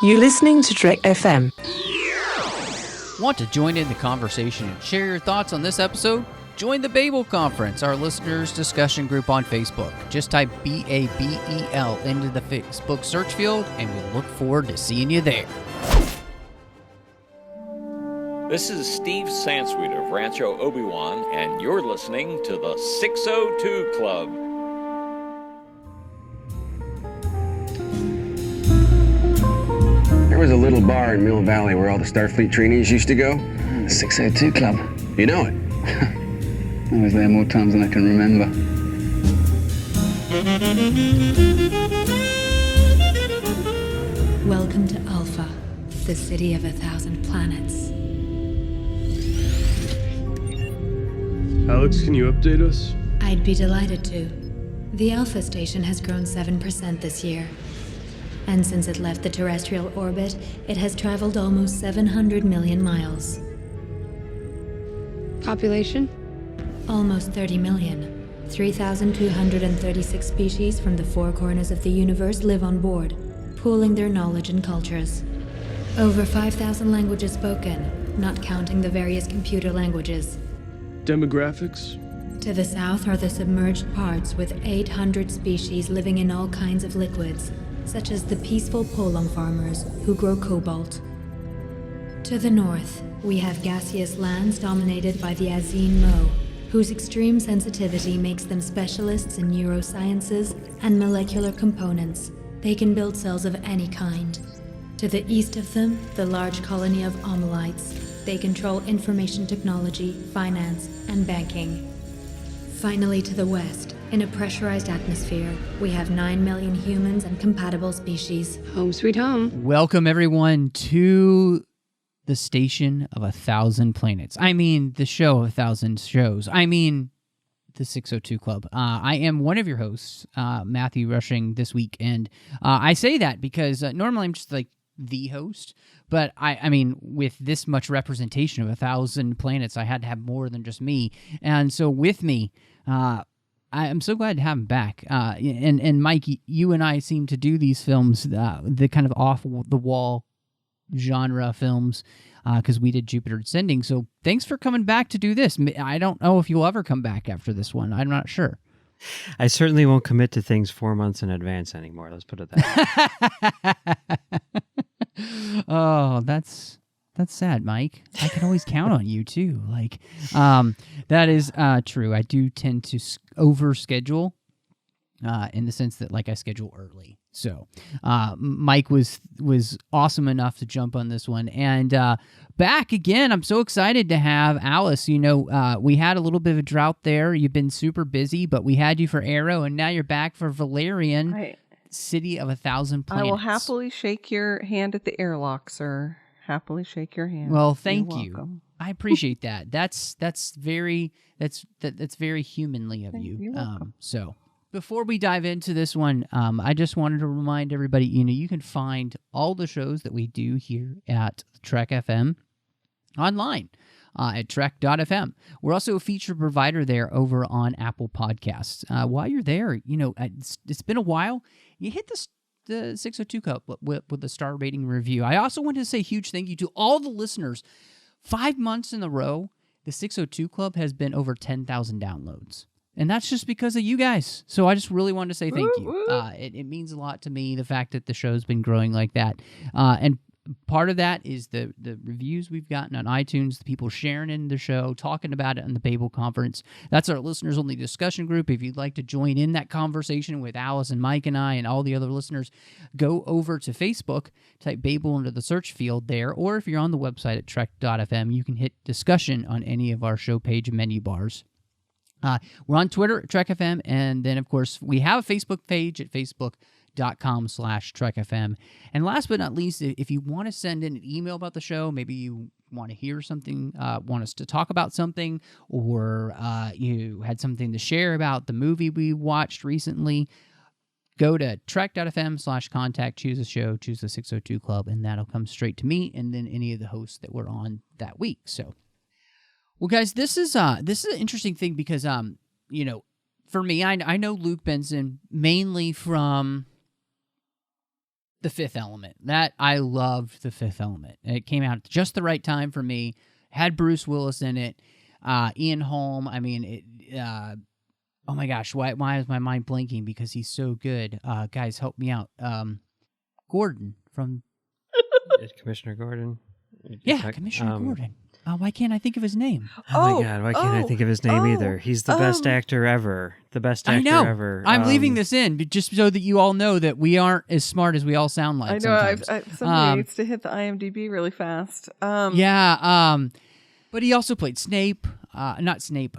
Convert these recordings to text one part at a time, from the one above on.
You're listening to Trek FM. Want to join in the conversation and share your thoughts on this episode? Join the Babel Conference, our listeners' discussion group on Facebook. Just type BABEL into the Facebook search field, and we look forward to seeing you there. This is Steve Sansweet of Rancho Obi-Wan, and you're listening to the 602 Club. There was a little bar in Mill Valley where all the Starfleet trainees used to go. The 602 Club. You know it. I was there more times than I can remember. Welcome to Alpha, the city of 1,000 planets. Alex, can you update us? I'd be delighted to. The Alpha station has grown 7% this year. And since it left the terrestrial orbit, it has traveled almost 700 million miles. Population? Almost 30 million. 3,236 species from the four corners of the universe live on board, pooling their knowledge and cultures. Over 5,000 languages spoken, not counting the various computer languages. Demographics? To the south are the submerged parts with 800 species living in all kinds of liquids, such as the peaceful polong farmers who grow cobalt. To the north, we have gaseous lands dominated by the Azine Mo, whose extreme sensitivity makes them specialists in neurosciences and molecular components. They can build cells of any kind. To the east of them, the large colony of Omelites. They control information technology, finance, and banking. Finally, to the west, in a pressurized atmosphere, we have 9 million humans and compatible species. Home sweet home. Welcome, everyone, to the station of 1,000 planets. I mean, the show of 1,000 shows. I mean, the 602 Club. I am one of your hosts, Matthew Rushing, this week, and I say that because normally I'm just like the host, but I mean, with this much representation of 1,000 planets, I had to have more than just me, and so with me, I'm so glad to have him back. And Mike, you and I seem to do these films, the kind of off-the-wall genre films, because we did Jupiter Ascending. So thanks for coming back to do this. I don't know if you'll ever come back after this one. I'm not sure. I certainly won't commit to things 4 months in advance anymore. Let's put it that way. Oh, that's sad, Mike. I can always count on you too. Like, that is true. I do tend to overschedule, in the sense that, like, I schedule early. So, Mike was awesome enough to jump on this one, and back again. I'm so excited to have Alice. You know, we had a little bit of a drought there. You've been super busy, but we had you for Arrow, and now you're back for Valerian, City of 1,000 Planets. I will happily shake your hand at the airlock, sir. Happily shake your hand. Well, thank you. I appreciate that. That's very humanly of you. You're welcome. So before we dive into this one, I just wanted to remind everybody, you can find all the shows that we do here at Trek FM online at trek.fm. We're also a feature provider there over on Apple Podcasts. While you're there, it's been a while. You hit the 602 Cup with a star rating review. I also want to say a huge thank you to all the listeners. 5 months in a row, the 602 Club has been over 10,000 downloads. And that's just because of you guys. So I just really wanted to say thank you. It means a lot to me, the fact that the show's been growing like that. And part of that is the reviews we've gotten on iTunes, the people sharing in the show, talking about it on the Babel Conference. That's our listeners-only discussion group. If you'd like to join in that conversation with Alice and Mike and I and all the other listeners, go over to Facebook, type Babel into the search field there, or if you're on the website at trek.fm, you can hit discussion on any of our show page menu bars. We're on Twitter at TrekFM, and then, of course, we have a Facebook page at facebook.com/TrekFM. And last but not least, if you want to send in an email about the show, maybe you want to hear something, want us to talk about something, or you had something to share about the movie we watched recently, go to trek.fm/contact, choose a show, choose the 602 Club, and that'll come straight to me and then any of the hosts that were on that week. So, well, guys, this is an interesting thing because, for me, I know Luc Besson mainly from The Fifth Element. That I loved The Fifth Element. It came out at just the right time for me. Had Bruce Willis in it. Ian Holm. I mean, oh my gosh, why is my mind blanking? Because he's so good. Guys, help me out. Gordon from Commissioner Gordon. Yeah, Commissioner Gordon. Why can't I think of his name? Oh my God, why can't I think of his name either? He's the best actor ever. The best actor ever. I'm leaving this in just so that you all know that we aren't as smart as we all sound like. I know. Sometimes. Somebody needs to hit the IMDb really fast. But he also played Snape. Not Snape.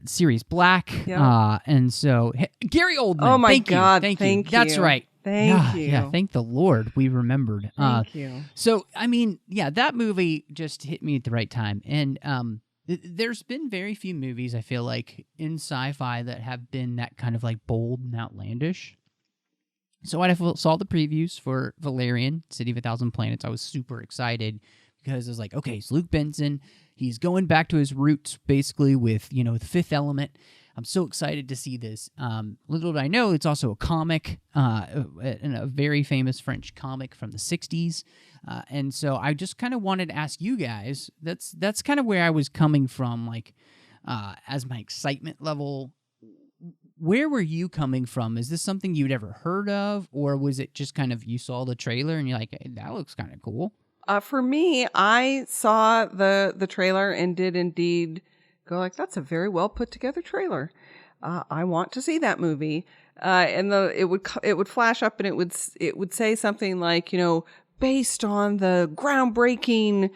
Sirius Black. Yep. And so Gary Oldman. Oh my God! Thank you. Thank you. That's right. Thank you. Yeah, thank the Lord we remembered. Thank you. So, I mean, yeah, that movie just hit me at the right time. And there's been very few movies, I feel like, in sci-fi that have been that kind of like bold and outlandish. So when I saw the previews for Valerian, City of a Thousand Planets, I was super excited because I was like, okay, it's Luc Besson. He's going back to his roots, basically, with, The Fifth Element. I'm so excited to see this. Little did I know, it's also a comic, and a very famous French comic from the 60s. And so I just kind of wanted to ask you guys, that's kind of where I was coming from, like, as my excitement level. Where were you coming from? Is this something you'd ever heard of? Or was it just kind of you saw the trailer and you're like, hey, that looks kind of cool? For me, I saw the trailer and did indeed go like, that's a very well put together trailer. I want to see that movie. And it would flash up and it would say something like, based on the groundbreaking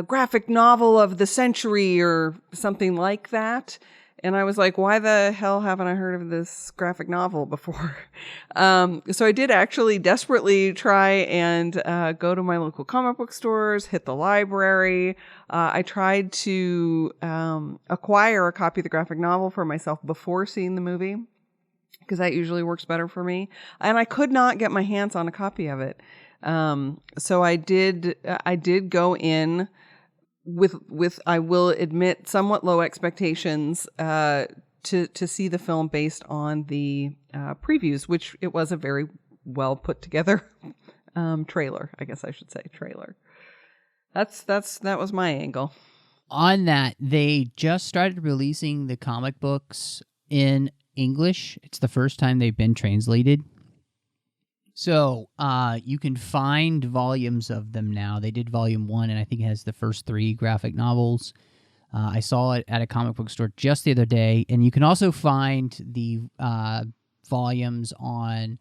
graphic novel of the century or something like that. And I was like, why the hell haven't I heard of this graphic novel before? So I did actually desperately try and go to my local comic book stores, hit the library. I tried to acquire a copy of the graphic novel for myself before seeing the movie, because that usually works better for me. And I could not get my hands on a copy of it. So I did go in with I will admit somewhat low expectations to see the film based on the previews, which it was a very well put together trailer. I guess I should say trailer. That was my angle. On that, they just started releasing the comic books in English. It's the first time they've been translated. So you can find volumes of them now. They did volume 1, and I think it has the first 3 graphic novels. I saw it at a comic book store just the other day, and you can also find the volumes on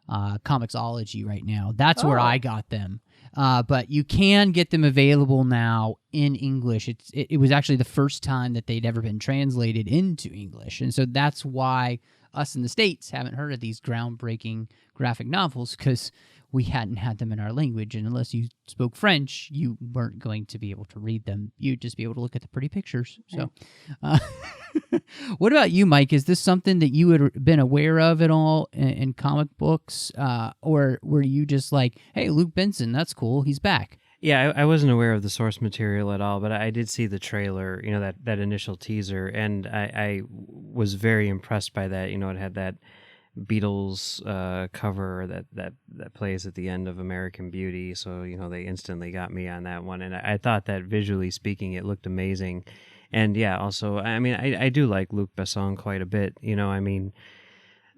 Comixology right now. That's where I got them. But you can get them available now in English. It was actually the first time that they'd ever been translated into English, and so that's why us in the States haven't heard of these groundbreaking graphic novels, because we hadn't had them in our language, and unless you spoke French, you weren't going to be able to read them. You'd just be able to look at the pretty pictures. So, what about you, Mike? Is this something that you had been aware of at all in comic books, or were you just like, hey, Luc Besson, that's cool, he's back? Yeah, I wasn't aware of the source material at all, but I did see the trailer, that initial teaser, and I was very impressed by that. It had that Beatles cover that plays at the end of American Beauty, so they instantly got me on that one, and I thought that visually speaking, it looked amazing. And yeah, also, I mean, I do like Luc Besson quite a bit.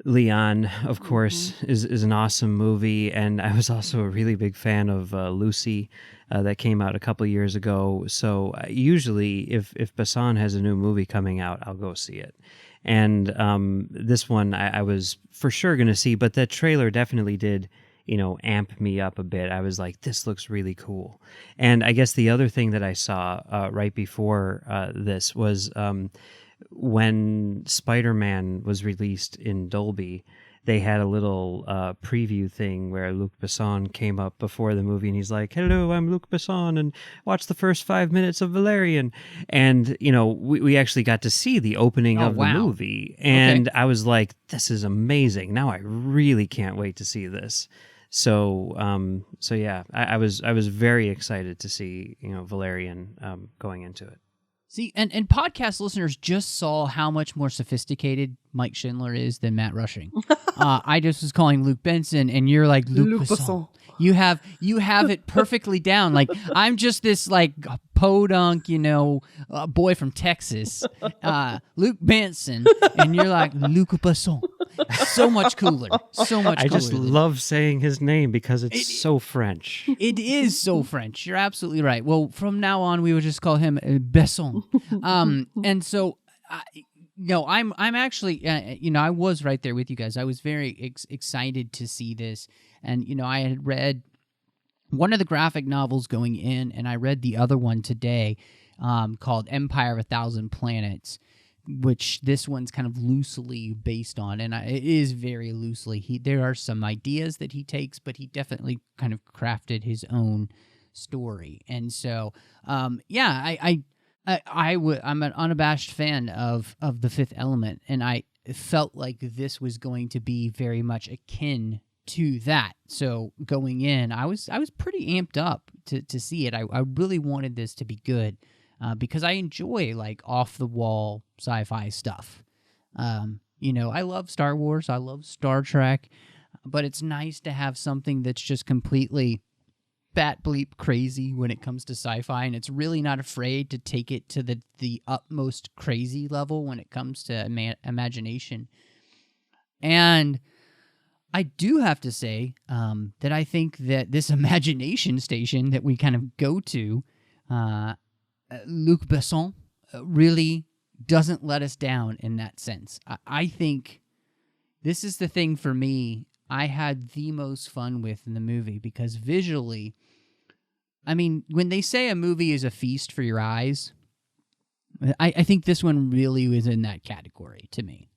Leon, of course, is an awesome movie, and I was also a really big fan of Lucy that came out a couple of years ago. So usually, if Besson has a new movie coming out, I'll go see it. And this one I was for sure going to see, but that trailer definitely did, amp me up a bit. I was like, this looks really cool. And I guess the other thing that I saw right before this was when Spider-Man was released in Dolby, they had a little preview thing where Luc Besson came up before the movie, and he's like, hello, I'm Luc Besson, and watch the first 5 minutes of Valerian. And, we actually got to see the opening of the movie, and I was like, this is amazing. Now I really can't wait to see this. So yeah, I was very excited to see, Valerian going into it. See, and podcast listeners just saw how much more sophisticated Mike Schindler is than Matt Rushing. I just was calling Luc Besson, and you're like Luc Besson. You have it perfectly down. Like I'm just this like podunk, boy from Texas, Luc Benson, and you're like Luc Besson. So much cooler. So much cooler. I just love saying his name because it's so French. It is so French. You're absolutely right. Well, from now on, we would just call him Besson. And so, I'm actually, I was right there with you guys. I was very excited to see this. And, I had read one of the graphic novels going in, and I read the other one today called Empire of a Thousand Planets, which this one's kind of loosely based on, and it is very loosely. There are some ideas that he takes, but he definitely kind of crafted his own story. And so, I'm an unabashed fan of The Fifth Element, and I felt like this was going to be very much akin to that. So going in, I was pretty amped up to see it. I really wanted this to be good. Because I enjoy like off the wall sci-fi stuff. I love Star Wars, I love Star Trek, but it's nice to have something that's just completely bat bleep crazy when it comes to sci-fi, and it's really not afraid to take it to the utmost crazy level when it comes to imagination. And I do have to say that I think that this imagination station that we kind of go to, Luc Besson really doesn't let us down in that sense. I think this is the thing for me I had the most fun with in the movie, because visually, I mean, when they say a movie is a feast for your eyes, I think this one really was in that category to me.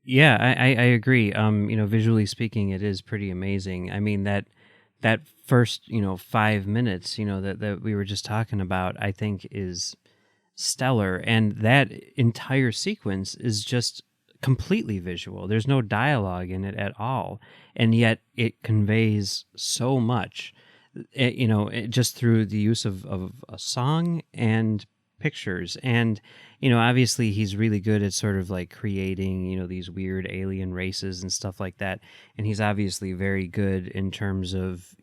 Yeah, I agree. Visually speaking, it is pretty amazing. I mean, that first, 5 minutes, that we were just talking about, I think is stellar. And that entire sequence is just completely visual. There's no dialogue in it at all. And yet it conveys so much, just through the use of a song and pictures. And, obviously he's really good at sort of like creating, these weird alien races and stuff like that. And he's obviously very good in terms of,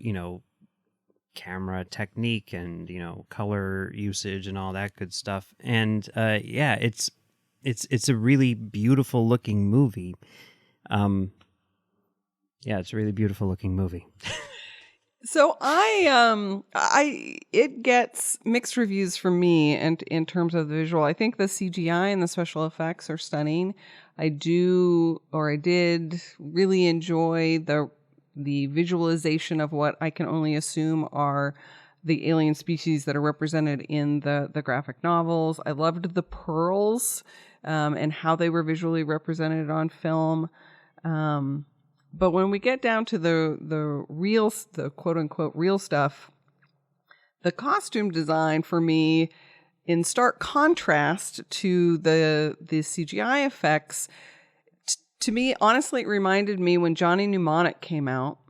camera technique and, color usage and all that good stuff. And, it's a really beautiful looking movie. It's a really beautiful looking movie. So it gets mixed reviews from me, and in terms of the visual, I think the CGI and the special effects are stunning. I did really enjoy the visualization of what I can only assume are the alien species that are represented in the graphic novels. I loved the pearls, and how they were visually represented on film. But when we get down to the quote unquote real stuff, the costume design for me, in stark contrast to the CGI effects, to me, honestly, it reminded me when Johnny Mnemonic came out.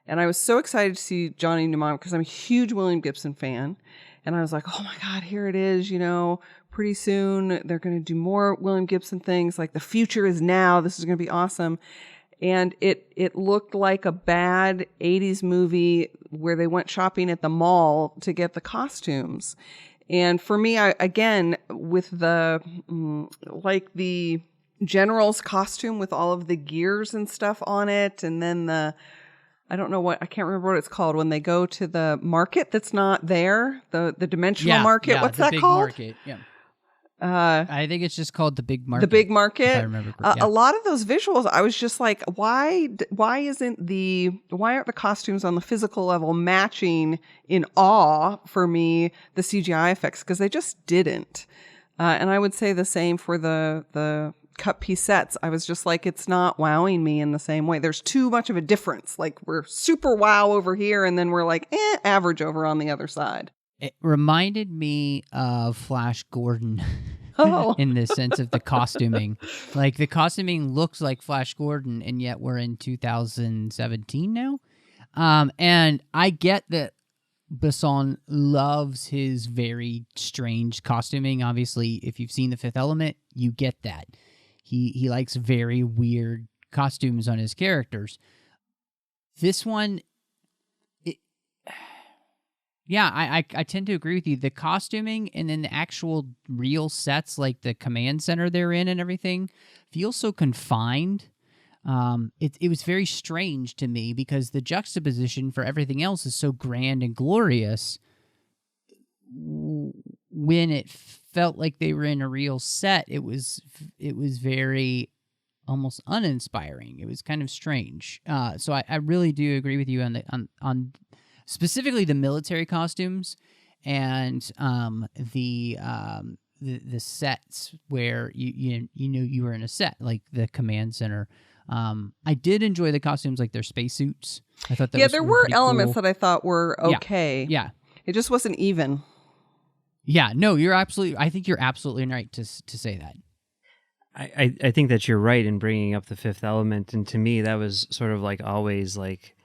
And I was so excited to see Johnny Mnemonic because I'm a huge William Gibson fan. And I was like, oh my God, here it is, pretty soon they're going to do more William Gibson things. Like, the future is now. This is going to be awesome. And it looked like a bad 80s movie where they went shopping at the mall to get the costumes. And for me, again, with the general's costume with all of the gears and stuff on it, and then I can't remember what it's called when they go to the market that's not there, the dimensional market. What's that called? Market. Yeah. I think it's just called the Big Market. The Big Market. If I remember correctly. A lot of those visuals, I was just like, why aren't the costumes on the physical level matching in awe for me the CGI effects? Because they just didn't. And I would say the same for the cut piece sets. I was just like, it's not wowing me in the same way. There's too much of a difference. Like, we're super wow over here, and then we're like, average over on the other side. It reminded me of Flash Gordon in the sense of the costuming. Like, the costuming looks like Flash Gordon, and yet we're in 2017 now. And I get that Besson loves his very strange costuming. Obviously, if you've seen The Fifth Element, you get that. He likes very weird costumes on his characters. This one, I tend to agree with you. The costuming and then the actual real sets, like the command center they're in and everything, feel so confined. It was very strange to me because the juxtaposition for everything else is so grand and glorious. When it felt like they were in a real set, it was very almost uninspiring. It was kind of strange. So I really do agree with you on specifically the military costumes and the sets where you were in a set, like the command center. I did enjoy the costumes, like their spacesuits. I thought that there were elements that I thought were okay. Yeah. It just wasn't even. Yeah, no, I think you're absolutely right to say that. I think that you're right in bringing up The Fifth Element, and to me that was sort of like always like,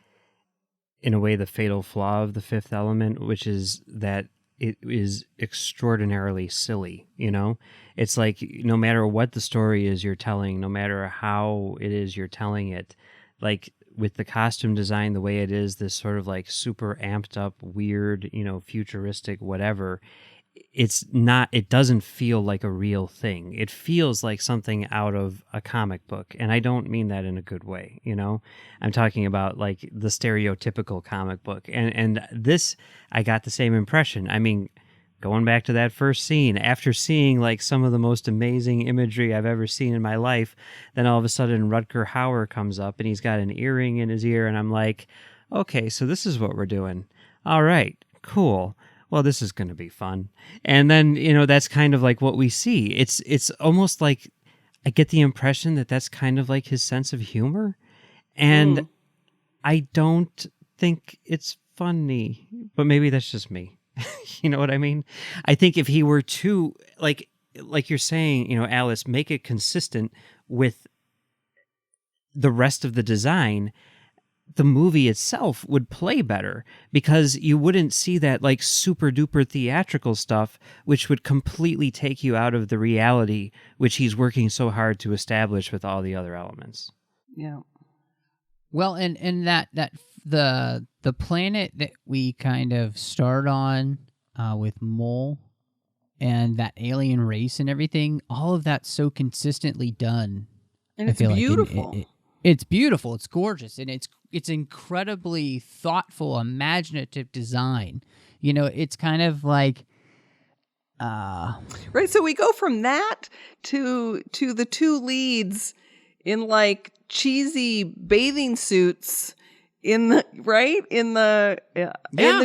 in a way, the fatal flaw of The Fifth Element, which is that it is extraordinarily silly, you know? It's like no matter what the story is you're telling, no matter how it is you're telling it, like with the costume design the way it is, this sort of like super amped up, weird, futuristic, whatever, it doesn't feel like a real thing. It feels like something out of a comic book. And I don't mean that in a good way, I'm talking about like the stereotypical comic book. And this, I got the same impression. I mean, going back to that first scene, after seeing like some of the most amazing imagery I've ever seen in my life, then all of a sudden Rutger Hauer comes up and he's got an earring in his ear. And I'm like, okay, so this is what we're doing. All right, cool. Well, this is going to be fun. And then, that's kind of like what we see. It's almost like I get the impression that that's kind of like his sense of humor. And I don't think it's funny, but maybe that's just me. You know what I mean? I think if he were to, like you're saying, Alice, make it consistent with the rest of the design, the movie itself would play better because you wouldn't see that like super duper theatrical stuff, which would completely take you out of the reality which he's working so hard to establish with all the other elements. Yeah. Well, and that the planet that we kind of start on with Mole and that alien race and everything, all of that's so consistently done. And it's beautiful. It's beautiful. It's gorgeous, and it's incredibly thoughtful, imaginative design. It's kind of like, right. So we go from that to the two leads in like cheesy bathing suits in the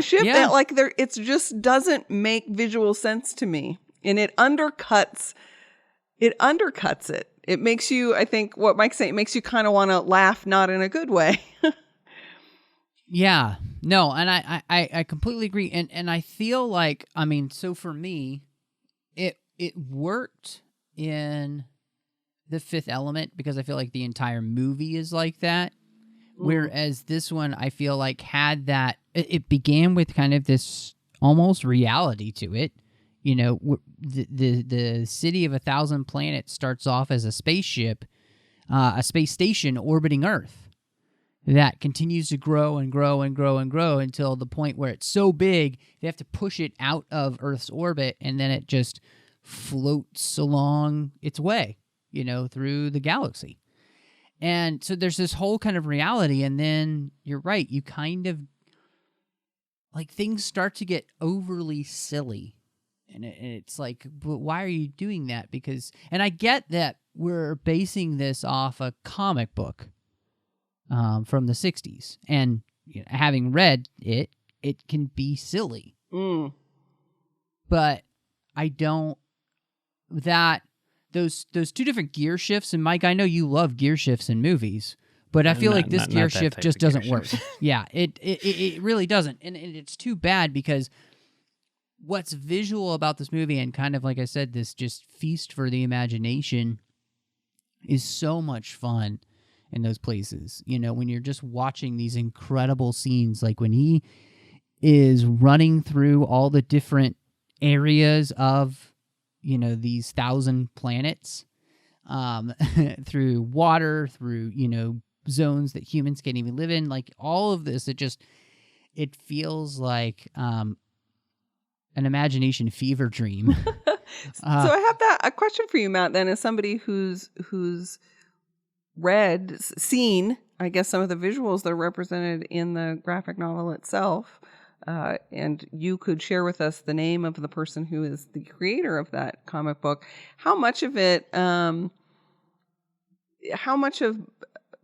ship that like it just doesn't make visual sense to me, and it undercuts it. It makes you, I think what Mike's saying, it makes you kind of want to laugh, not in a good way. Yeah, no, and I completely agree. And I feel like, I mean, so for me, it worked in The Fifth Element because I feel like the entire movie is like that. Whereas this one, I feel like had that, it began with kind of this almost reality to it. The city of 1,000 planets starts off as a spaceship, a space station orbiting Earth that continues to grow and grow and grow and grow until the point where it's so big they have to push it out of Earth's orbit, and then it just floats along its way, through the galaxy. And so there's this whole kind of reality, and then you're right, you kind of like things start to get overly silly. And it's like, but why are you doing that? And I get that we're basing this off a comic book from the 60s. And having read it, it can be silly. But I don't, those two different gear shifts, and Mike, I know you love gear shifts in movies, but I feel like this gear shift just doesn't work. Yeah, it really doesn't. And it's too bad because what's visual about this movie, and kind of like I said, this just feast for the imagination, is so much fun in those places. When you're just watching these incredible scenes, like when he is running through all the different areas of, these 1,000 planets, through water, through, zones that humans can't even live in. Like all of this, it feels like an imagination fever dream. So I have a question for you, Matt, then, as somebody who's seen, I guess, some of the visuals that are represented in the graphic novel itself. And you could share with us the name of the person who is the creator of that comic book. How much of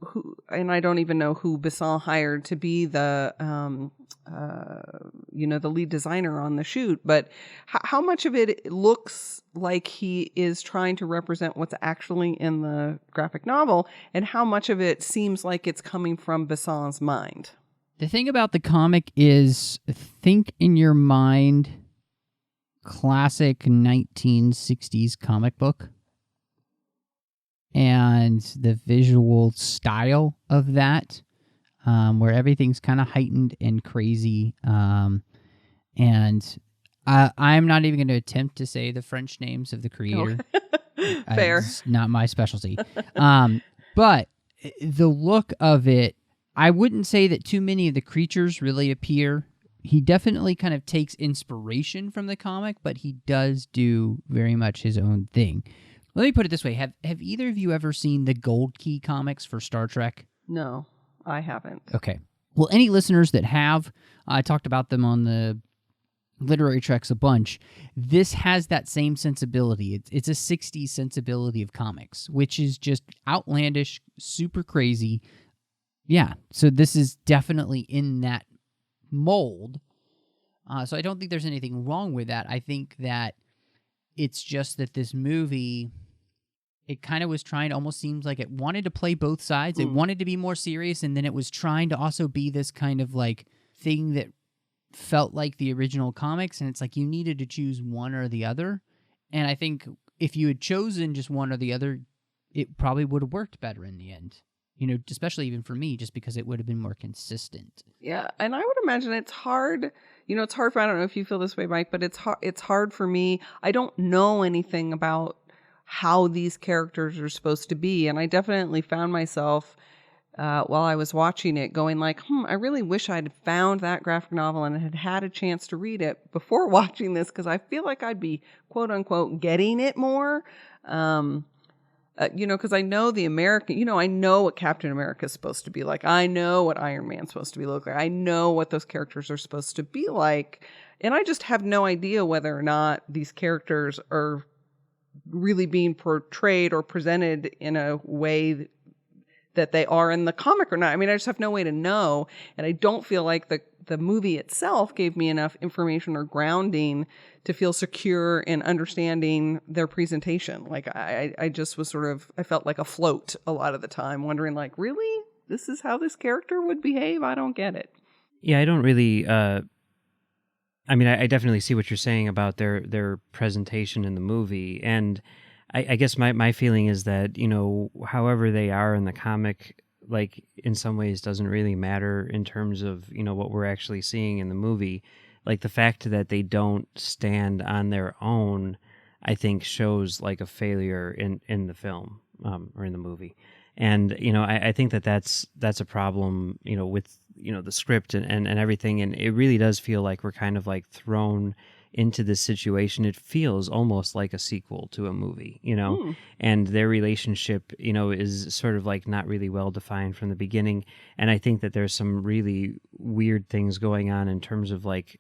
who, and I don't even know who Besson hired to be the lead designer on the shoot, but how much of it looks like he is trying to represent what's actually in the graphic novel, and how much of it seems like it's coming from Besson's mind? The thing about the comic is, think in your mind classic 1960s comic book and the visual style of that, where everything's kind of heightened and crazy. And I'm not even going to attempt to say the French names of the creator. Fair. It's not my specialty. But the look of it, I wouldn't say that too many of the creatures really appear. He definitely kind of takes inspiration from the comic, but he does do very much his own thing. Let me put it this way. Have either of you ever seen the Gold Key comics for Star Trek? No, I haven't. Okay. Well, any listeners that have, I talked about them on the Literary Treks a bunch. This has that same sensibility. It's a 60s sensibility of comics, which is just outlandish, super crazy. Yeah, so this is definitely in that mold. So I don't think there's anything wrong with that. I think that it's just that this movie, it kind of was trying to, almost seems like it wanted to play both sides. It wanted to be more serious, and then it was trying to also be this kind of like thing that felt like the original comics, and it's like you needed to choose one or the other. And I think if you had chosen just one or the other, it probably would have worked better in the end. Especially even for me, just because it would have been more consistent. Yeah, and I would imagine it's hard. It's hard for, I don't know if you feel this way, Mike, but it's hard for me. I don't know anything about how these characters are supposed to be, and I definitely found myself while I was watching it going like, I really wish I'd found that graphic novel and had a chance to read it before watching this, because I feel like I'd be, quote unquote, getting it more. Because I know the American, I know what Captain America is supposed to be like. I know what Iron Man's supposed to be like. I know what those characters are supposed to be like. And I just have no idea whether or not these characters are really being portrayed or presented in a way that they are in the comic or not. I mean, I just have no way to know. And I don't feel like the movie itself gave me enough information or grounding to feel secure in understanding their presentation. Like I just was I felt like afloat a lot of the time, wondering like, really? This is how this character would behave? I don't get it. Yeah, I don't really, I definitely see what you're saying about their presentation in the movie. And I guess my feeling is that, however they are in the comic, like in some ways doesn't really matter in terms of, what we're actually seeing in the movie. Like the fact that they don't stand on their own, I think shows like a failure in the film or in the movie. And, I think that's a problem, with, the script and everything. And it really does feel like we're kind of like thrown into this situation. It feels almost like a sequel to a movie, and their relationship, is sort of like not really well defined from the beginning. And I think that there's some really weird things going on in terms of like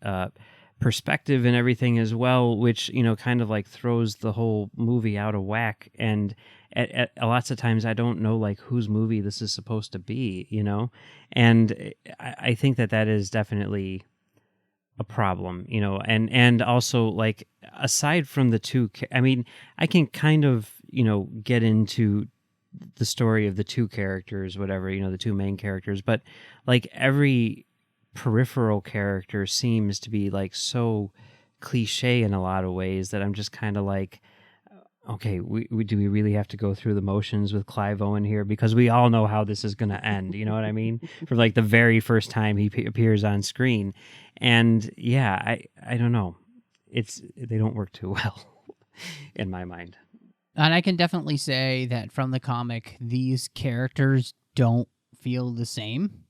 perspective and everything as well, which, kind of like throws the whole movie out of whack. And at lots of times I don't know like whose movie this is supposed to be, and I think that is definitely a problem, and also like aside from the two, I can kind of, get into the story of the two characters, whatever, the two main characters, but like every peripheral character seems to be like so cliche in a lot of ways that I'm just kind of like, okay, do we really have to go through the motions with Clive Owen here? Because we all know how this is going to end. You know what I mean? From like the very first time he appears on screen. And yeah, I don't know. They don't work too well in my mind. And I can definitely say that from the comic, these characters don't feel the same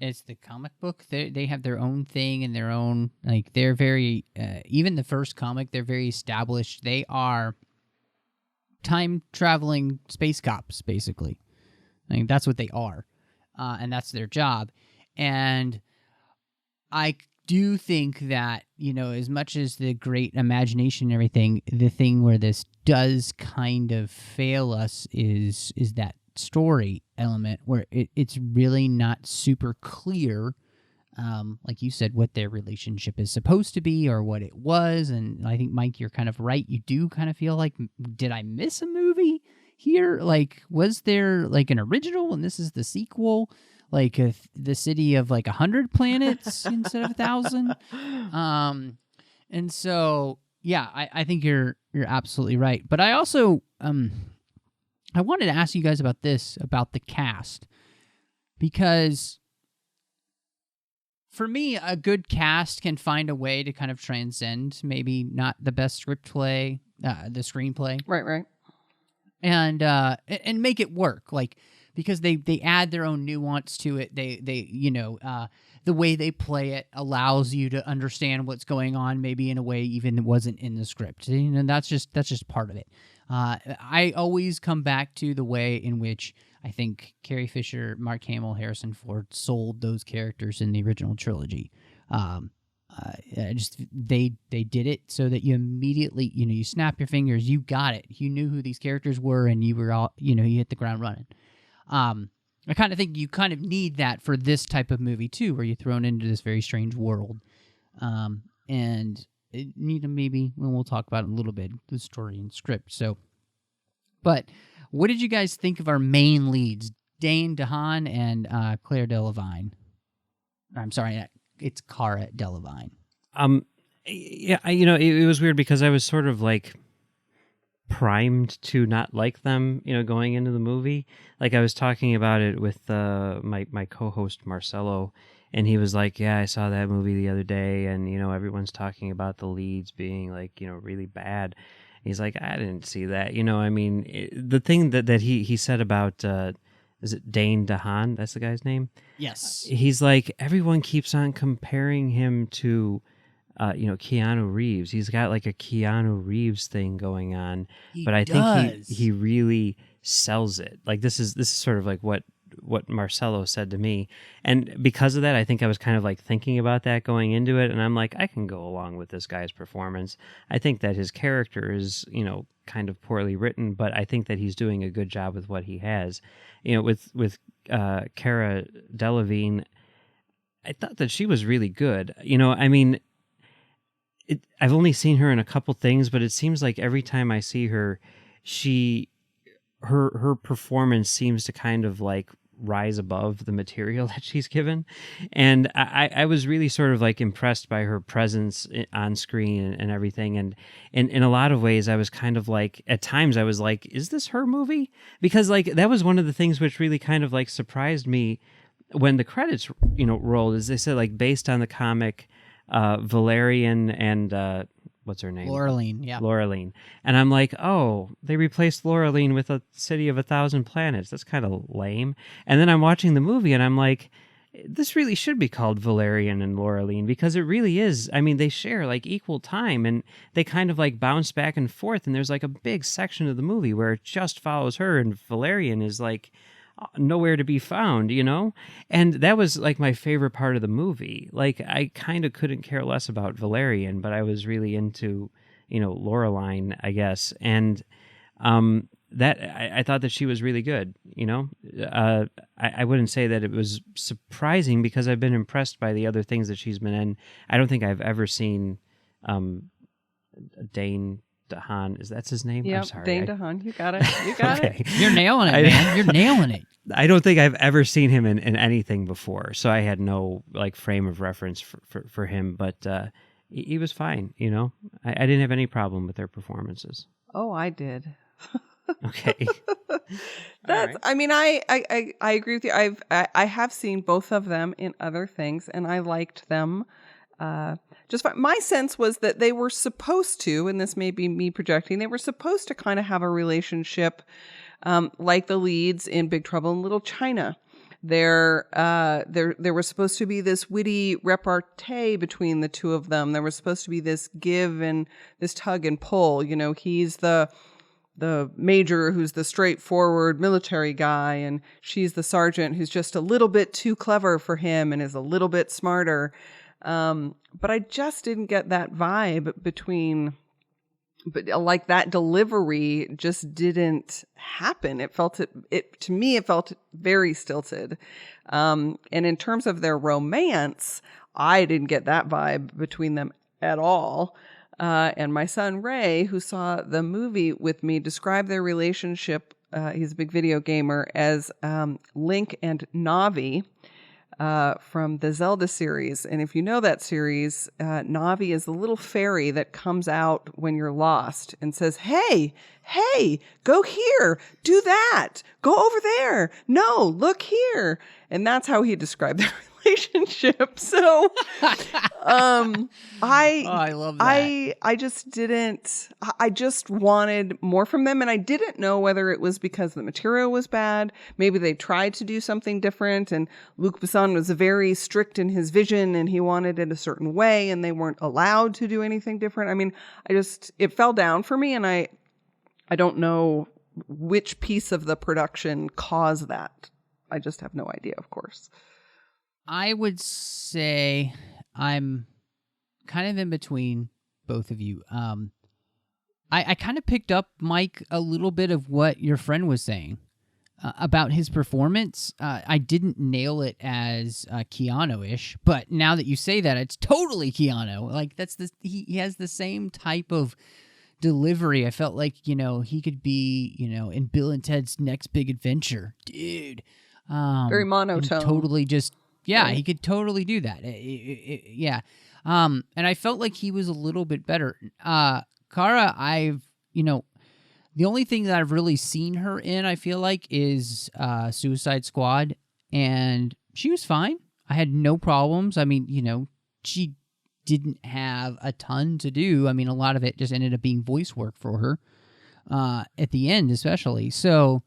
as the comic book. They have their own thing and their own, like, they're very, even the first comic, they're very established. They are time-traveling space cops, basically. I mean, that's what they are. And that's their job. And I do think that, you know, as much as the great imagination and everything, the thing where this does kind of fail us is that story element where it's really not super clear, like you said, what their relationship is supposed to be or what it was. And I think, Mike, you're kind of right. You do kind of feel like, did I miss a movie here? Like, was there like an original and this is the sequel? Like the city of like 100 planets instead of 1,000. And so, yeah, I think you're absolutely right. But I also, I wanted to ask you guys about this, about the cast, because for me, a good cast can find a way to kind of transcend maybe not the best the screenplay. Right. And make it work. Like, because they add their own nuance to it. They you know, the way they play it allows you to understand what's going on, maybe in a way even it wasn't in the script. And that's just part of it. I always come back to the way in which I think Carrie Fisher, Mark Hamill, Harrison Ford sold those characters in the original trilogy. They did it so that you immediately, you know, you snap your fingers, you got it. You knew who these characters were, and you were all, you know, you hit the ground running. I kind of think you kind of need that for this type of movie too, where you're thrown into this very strange world. And need to maybe, well, we'll talk about it a little bit, the story and script. So, but what did you guys think of our main leads, Dane DeHaan and Claire Delevingne? I'm sorry, it's Cara Delevingne. Yeah, you know, it was weird because I was sort of like primed to not like them, you know, going into the movie. Like I was talking about it with my co-host Marcelo, and he was like, yeah, I saw that movie the other day, and, you know, everyone's talking about the leads being like, you know, really bad. He's like, I didn't see that. You know, I mean, the thing that he said about, is it Dane DeHaan? That's the guy's name? Yes. He's like, everyone keeps on comparing him to, you know, Keanu Reeves. He's got like a Keanu Reeves thing going on, but I think he really sells it. Like this is sort of like what Marcelo said to me, and because of that, I think I was kind of like thinking about that going into it, and I'm like, I can go along with this guy's performance. I think that his character is, you know, kind of poorly written, but I think that he's doing a good job with what he has. You know, with Cara Delevingne, I thought that she was really good. You know, I mean, I've only seen her in a couple things, but it seems like every time I see her, her performance seems to kind of like rise above the material that she's given. And I was really sort of like impressed by her presence on screen and everything. And in a lot of ways, I was kind of like, at times I was like, is this her movie? Because like, that was one of the things which really kind of like surprised me when the credits, you know, rolled, is they said like based on the comic, Valerian and, what's her name? Laureline, yeah. Laureline. And I'm like, oh, they replaced Laureline with a city of 1,000 planets. That's kind of lame. And then I'm watching the movie and I'm like, this really should be called Valerian and Laureline, because it really is. I mean, they share like equal time and they kind of like bounce back and forth. And there's like a big section of the movie where it just follows her, and Valerian is like nowhere to be found, you know? And that was like my favorite part of the movie. Like I kind of couldn't care less about Valerian, but I was really into, you know, Laureline, I guess. And that I thought that she was really good, you know? I wouldn't say that it was surprising because I've been impressed by the other things that she's been in. I don't think I've ever seen Dane DeHaan, that's his name? Yep, I'm sorry. Dane DeHaan. You got it. You got it. You're nailing it, man. You're nailing it. I don't think I've ever seen him in anything before, so I had no like frame of reference for him, but he was fine, you know? I didn't have any problem with their performances. Oh, I did. Okay. That's. right. I mean, I agree with you. I have seen both of them in other things, and I liked them. Just fine. My sense was that they were supposed to, and this may be me projecting, they were supposed to kind of have a relationship, like the leads in Big Trouble in Little China. There was supposed to be this witty repartee between the two of them. There was supposed to be this give and this tug and pull. You know, he's the major who's the straightforward military guy, and she's the sergeant who's just a little bit too clever for him and is a little bit smarter. But I just didn't get that vibe between, but like that delivery just didn't happen. It felt to me, it felt very stilted. And in terms of their romance, I didn't get that vibe between them at all. And my son Ray, who saw the movie with me, described their relationship. He's a big video gamer, as Link and Navi from the Zelda series. And if you know that series, Navi is the little fairy that comes out when you're lost and says, hey, go here, do that, go over there, no, look here. And that's how he described their relationship. So I love that. I just didn't, I just wanted more from them, and I didn't know whether it was because the material was bad. Maybe they tried to do something different, and Luc Besson was very strict in his vision, and he wanted it a certain way, and they weren't allowed to do anything different. I mean, it fell down for me, and I don't know which piece of the production caused that. I just have no idea, of course. I would say I'm kind of in between both of you. I kind of picked up, Mike, a little bit of what your friend was saying about his performance. I didn't nail it as Keanu-ish, but now that you say that, it's totally Keanu. Like he has the same type of delivery. I felt like, he could be, in Bill and Ted's Next Big Adventure, dude. Very monotone. Totally just. Yeah, he could totally do that. Yeah. And I felt like he was a little bit better. Kara, the only thing that I've really seen her in, I feel like, is Suicide Squad. And she was fine. I had no problems. I mean, she didn't have a ton to do. I mean, a lot of it just ended up being voice work for her at the end, especially. So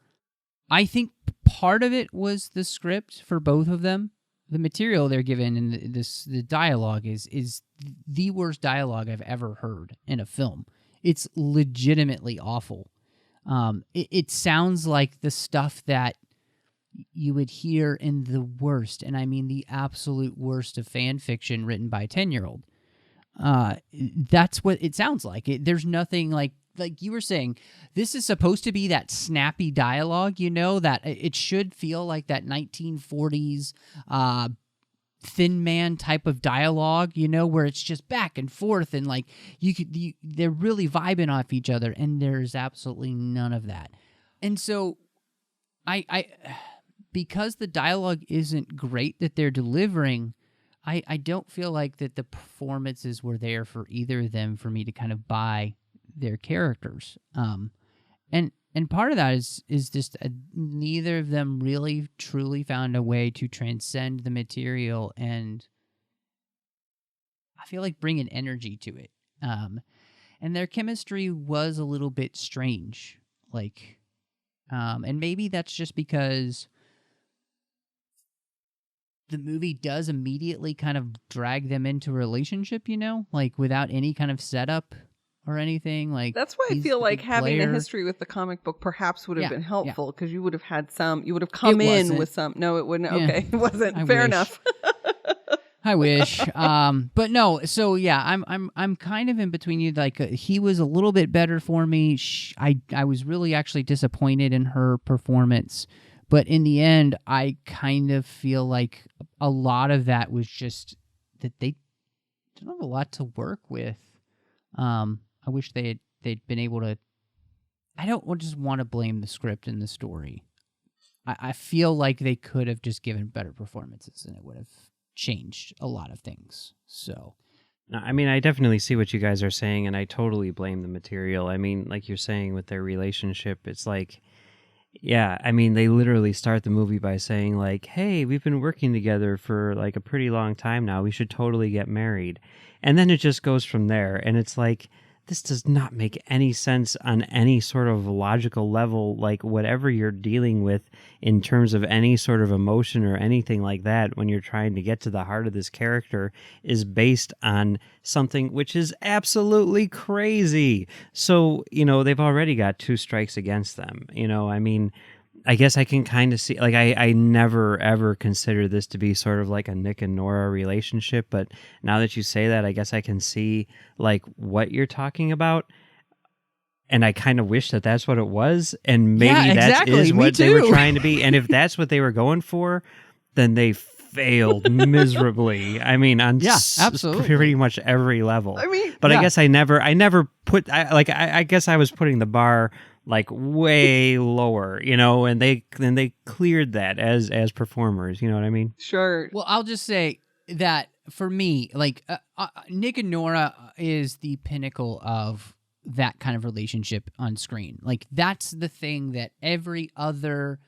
I think part of it was the script for both of them. The material they're given and the dialogue is the worst dialogue I've ever heard in a film. It's legitimately awful. It sounds like the stuff that you would hear in the worst, and I mean the absolute worst of fan fiction written by a 10-year-old. That's what it sounds like. There's nothing like you were saying, this is supposed to be that snappy dialogue, that it should feel like that 1940s Thin Man type of dialogue, where it's just back and forth and like they're really vibing off each other, and there's absolutely none of that. And so I because the dialogue isn't great that they're delivering, I don't feel like that the performances were there for either of them for me to kind of buy their characters. And part of that is just neither of them really truly found a way to transcend the material and I feel like bring an energy to it. And their chemistry was a little bit strange. And maybe that's just because the movie does immediately kind of drag them into a relationship, without any kind of setup or anything. That's why I feel like having a history with the comic book perhaps would have been helpful, because you would have had you would have come in with some. No, it wouldn't. Yeah. Okay, it wasn't. Fair enough. I wish. But no, so yeah, I'm kind of in between you. He was a little bit better for me. I was really actually disappointed in her performance. But in the end, I kind of feel like a lot of that was just that they don't have a lot to work with. I wish they'd been able to. I don't just want to blame the script and the story. I feel like they could have just given better performances, and it would have changed a lot of things. So, I mean, I definitely see what you guys are saying, and I totally blame the material. I mean, like you're saying with their relationship, it's like, yeah, I mean, they literally start the movie by saying, like, hey, we've been working together for, like, a pretty long time now. We should totally get married. And then it just goes from there, and it's like, this does not make any sense on any sort of logical level, like whatever you're dealing with in terms of any sort of emotion or anything like that when you're trying to get to the heart of this character is based on something which is absolutely crazy. So, they've already got 2 strikes against them. I mean, I guess I can kind of see, like, I never, ever consider this to be sort of like a Nick and Nora relationship, but now that you say that, I guess I can see, like, what you're talking about, and I kind of wish that that's what it was, and maybe that is what they were trying to be, and if that's what they were going for, then they failed miserably. I mean, on absolutely. pretty much every level. I mean, but I guess I never put, I guess I was putting the bar like way lower, and they cleared that as performers, you know what I mean? Sure. Well, I'll just say that for me, like Nick and Nora is the pinnacle of that kind of relationship on screen. Like that's the thing that every other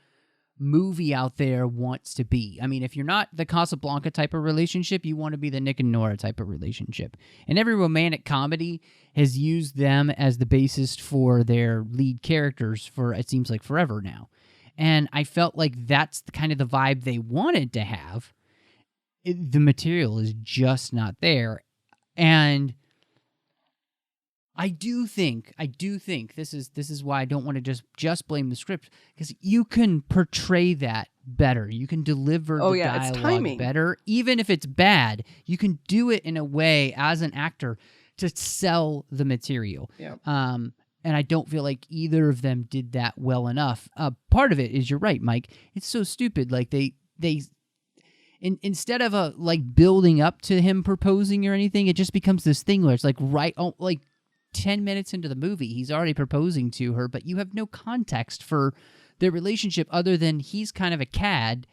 movie out there wants to be. I mean, if you're not the Casablanca type of relationship, you want to be the Nick and Nora type of relationship. And every romantic comedy has used them as the basis for their lead characters for, it seems like, forever now. And I felt like that's the kind of the vibe they wanted to have. The material is just not there. And I do think this is why I don't want to just blame the script, because you can portray that better. You can deliver the dialogue better. Even if it's bad, you can do it in a way as an actor to sell the material. Yep. And I don't feel like either of them did that well enough. Part of it is, you're right, Mike. It's so stupid. Like they instead of building up to him proposing or anything, it just becomes this thing where it's like 10 minutes into the movie, he's already proposing to her, but you have no context for their relationship other than he's kind of a cad,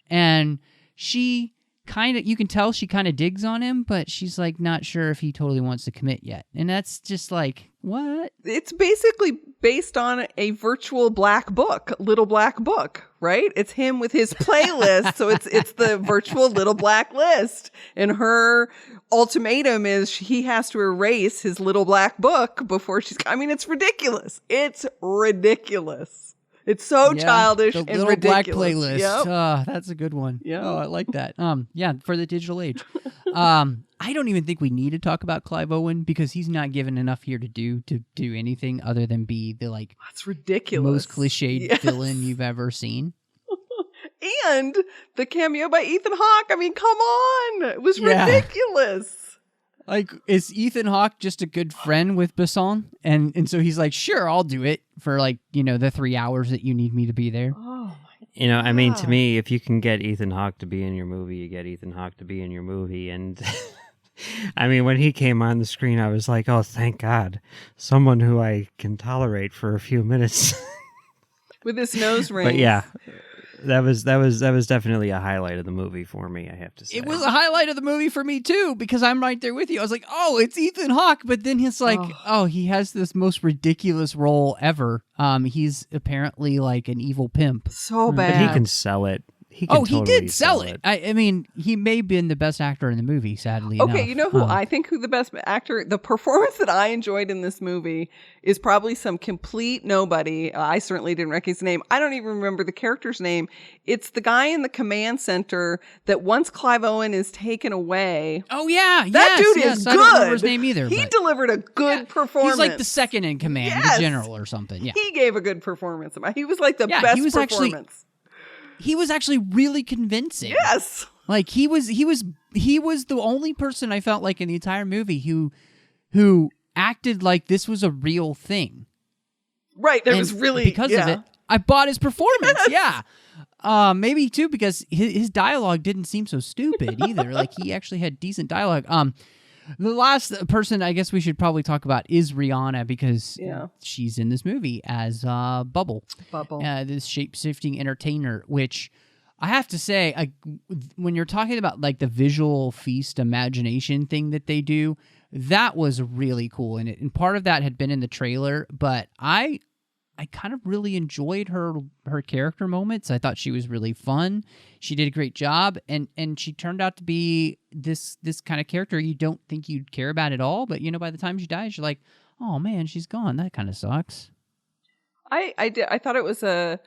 and she kind of, you can tell she kind of digs on him, but she's like not sure if he totally wants to commit yet. And that's just like, what? It's basically based on a virtual black book, little black book, right? It's him with his playlist. So it's the virtual little black list. And her ultimatum is he has to erase his little black book before I mean, it's ridiculous. It's ridiculous. It's so childish and ridiculous. The little black playlist. Yep. That's a good one. Yeah. Oh, I like that. For the digital age. I don't even think we need to talk about Clive Owen, because he's not given enough here to do anything other than be the that's ridiculous, most cliched villain you've ever seen. And the cameo by Ethan Hawke. I mean, come on. It was ridiculous. Like, is Ethan Hawke just a good friend with Besson? And so he's like, sure, I'll do it for the 3 hours that you need me to be there. Oh my God. I mean, to me, if you can get Ethan Hawke to be in your movie, you get Ethan Hawke to be in your movie. And I mean, when he came on the screen, I was like, oh, thank God. Someone who I can tolerate for a few minutes. With his nose ring. But yeah. That was definitely a highlight of the movie for me, I have to say. It was a highlight of the movie for me too, because I'm right there with you. I was like, oh, it's Ethan Hawke, but then he's like, he has this most ridiculous role ever. He's apparently like an evil pimp. So bad. But he can sell it. He did sell it. I mean, he may have been the best actor in the movie, sadly enough. Okay, you know who I think who the best actor, the performance that I enjoyed in this movie is probably some complete nobody. I certainly didn't recognize his name. I don't even remember the character's name. It's the guy in the command center that once Clive Owen is taken away. Oh, yeah. That dude is good. I don't remember his name either. He delivered a good performance. He's like the second in command, the general or something. Yeah. He gave a good performance. He was like the best performance. He was actually really convincing. Yes. Like he was the only person I felt like in the entire movie who acted like this was a real thing. Right. There was really, because of it, I bought his performance. Yes. Yeah. Maybe too, because his dialogue didn't seem so stupid either. Like he actually had decent dialogue. The last person I guess we should probably talk about is Rihanna, because she's in this movie as Bubble. Bubble. This shape-shifting entertainer, which I have to say, when you're talking about like the visual feast imagination thing that they do, that was really cool. And part of that had been in the trailer, but I kind of really enjoyed her character moments. I thought she was really fun. She did a great job, and she turned out to be this kind of character you don't think you'd care about at all, but by the time she dies, you're like, oh man, she's gone. That kind of sucks. I thought it was a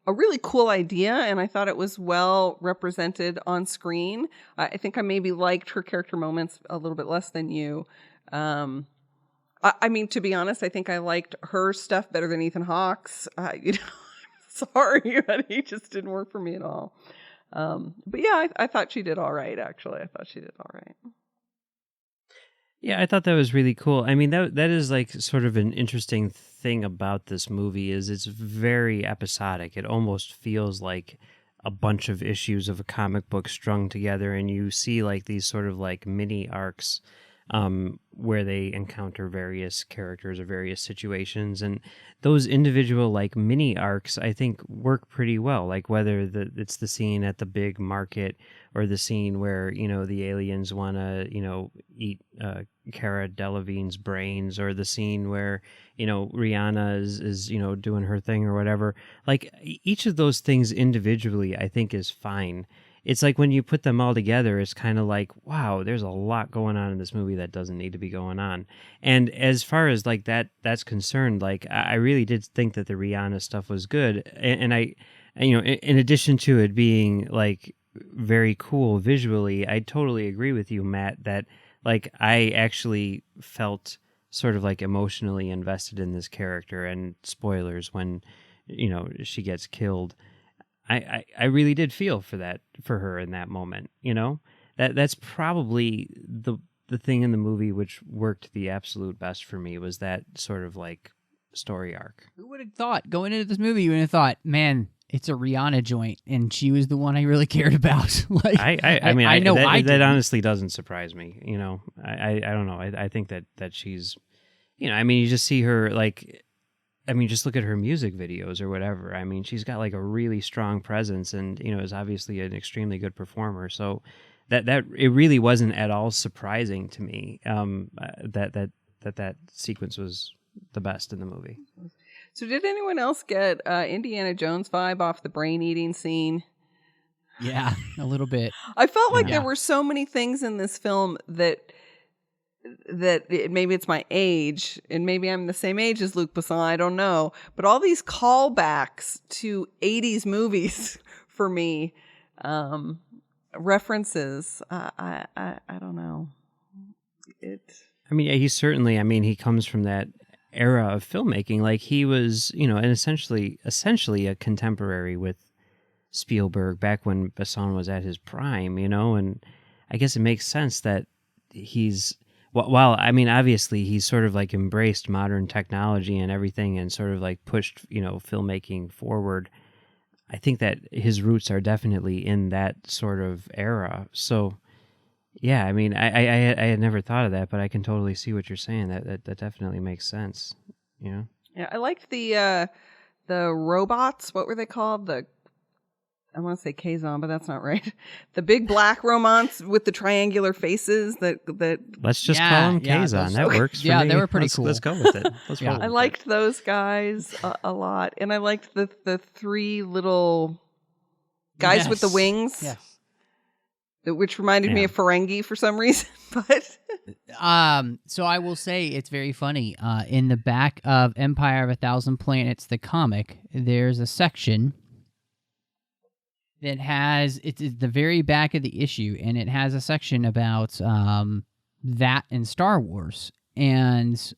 really cool idea, and I thought it was well represented on screen. I think I maybe liked her character moments a little bit less than you. I mean, to be honest, I think I liked her stuff better than Ethan Hawke's. I'm sorry, but he just didn't work for me at all. But yeah, I thought she did all right, actually. I thought she did all right. Yeah, I thought that was really cool. I mean, that is like sort of an interesting thing about this movie is it's very episodic. It almost feels like a bunch of issues of a comic book strung together, and you see like these sort of like mini arcs where they encounter various characters or various situations, and those individual like mini arcs I think work pretty well, like whether it's the scene at the big market or the scene where the aliens want to eat Cara Delevingne's brains, or the scene where Rihanna is doing her thing or whatever. Like each of those things individually I think is fine. It's like when you put them all together, it's kind of like, wow, there's a lot going on in this movie that doesn't need to be going on. And as far as like that's concerned, like I really did think that the Rihanna stuff was good. And I, in addition to it being like very cool visually, I totally agree with you, Matt, that like I actually felt sort of like emotionally invested in this character. And spoilers, when, she gets killed, I really did feel for her in that moment. That's probably the thing in the movie which worked the absolute best for me, was that sort of like story arc. Who would have thought going into this movie? You would have thought, man, it's a Rihanna joint, and she was the one I really cared about. Like, I mean, I know that honestly doesn't surprise me. I don't know. I think that she's, I mean, you just see her like. I mean, just look at her music videos or whatever. I mean, she's got like a really strong presence, and is obviously an extremely good performer. So that it really wasn't at all surprising to me that sequence was the best in the movie. So, did anyone else get Indiana Jones vibe off the brain eating scene? Yeah, a little bit. I felt like there were so many things in this film that maybe it's my age, and maybe I'm the same age as Luc Besson, I don't know, but all these callbacks to 80s movies for me, references, I don't know. I mean, he comes from that era of filmmaking. Like he was, and essentially a contemporary with Spielberg back when Besson was at his prime, and I guess it makes sense that he's, well, I mean, obviously he's sort of like embraced modern technology and everything and sort of like pushed, filmmaking forward. I think that his roots are definitely in that sort of era. So, yeah, I mean, I had never thought of that, but I can totally see what you're saying. That definitely makes sense, Yeah, I liked the robots. What were they called? I want to say Kazon, but that's not right. The big black robots with the triangular faces that. Let's just call them Kazon. That works for me. Yeah, they were pretty cool. Let's go with it. I liked those guys a lot, and I liked the three little guys with the wings. Yes. Which reminded me of Ferengi for some reason, but so I will say it's very funny. In the back of Empire of a Thousand Planets, the comic, there's a section that has, it's the very back of the issue, and it has a section about that and Star Wars, and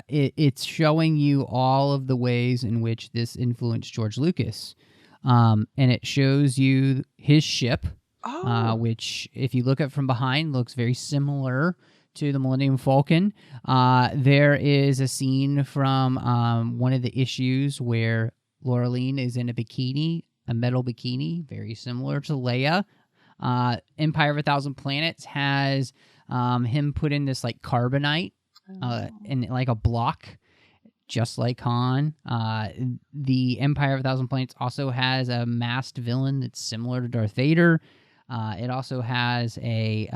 it's showing you all of the ways in which this influenced George Lucas, and it shows you his ship. Which, if you look at from behind, looks very similar to the Millennium Falcon. There is a scene from one of the issues where Laureline is in a metal bikini, very similar to Leia. Empire of a Thousand Planets has him put in this like carbonite in like a block just like Han. The Empire of a Thousand Planets also has a masked villain that's similar to Darth Vader. It also has a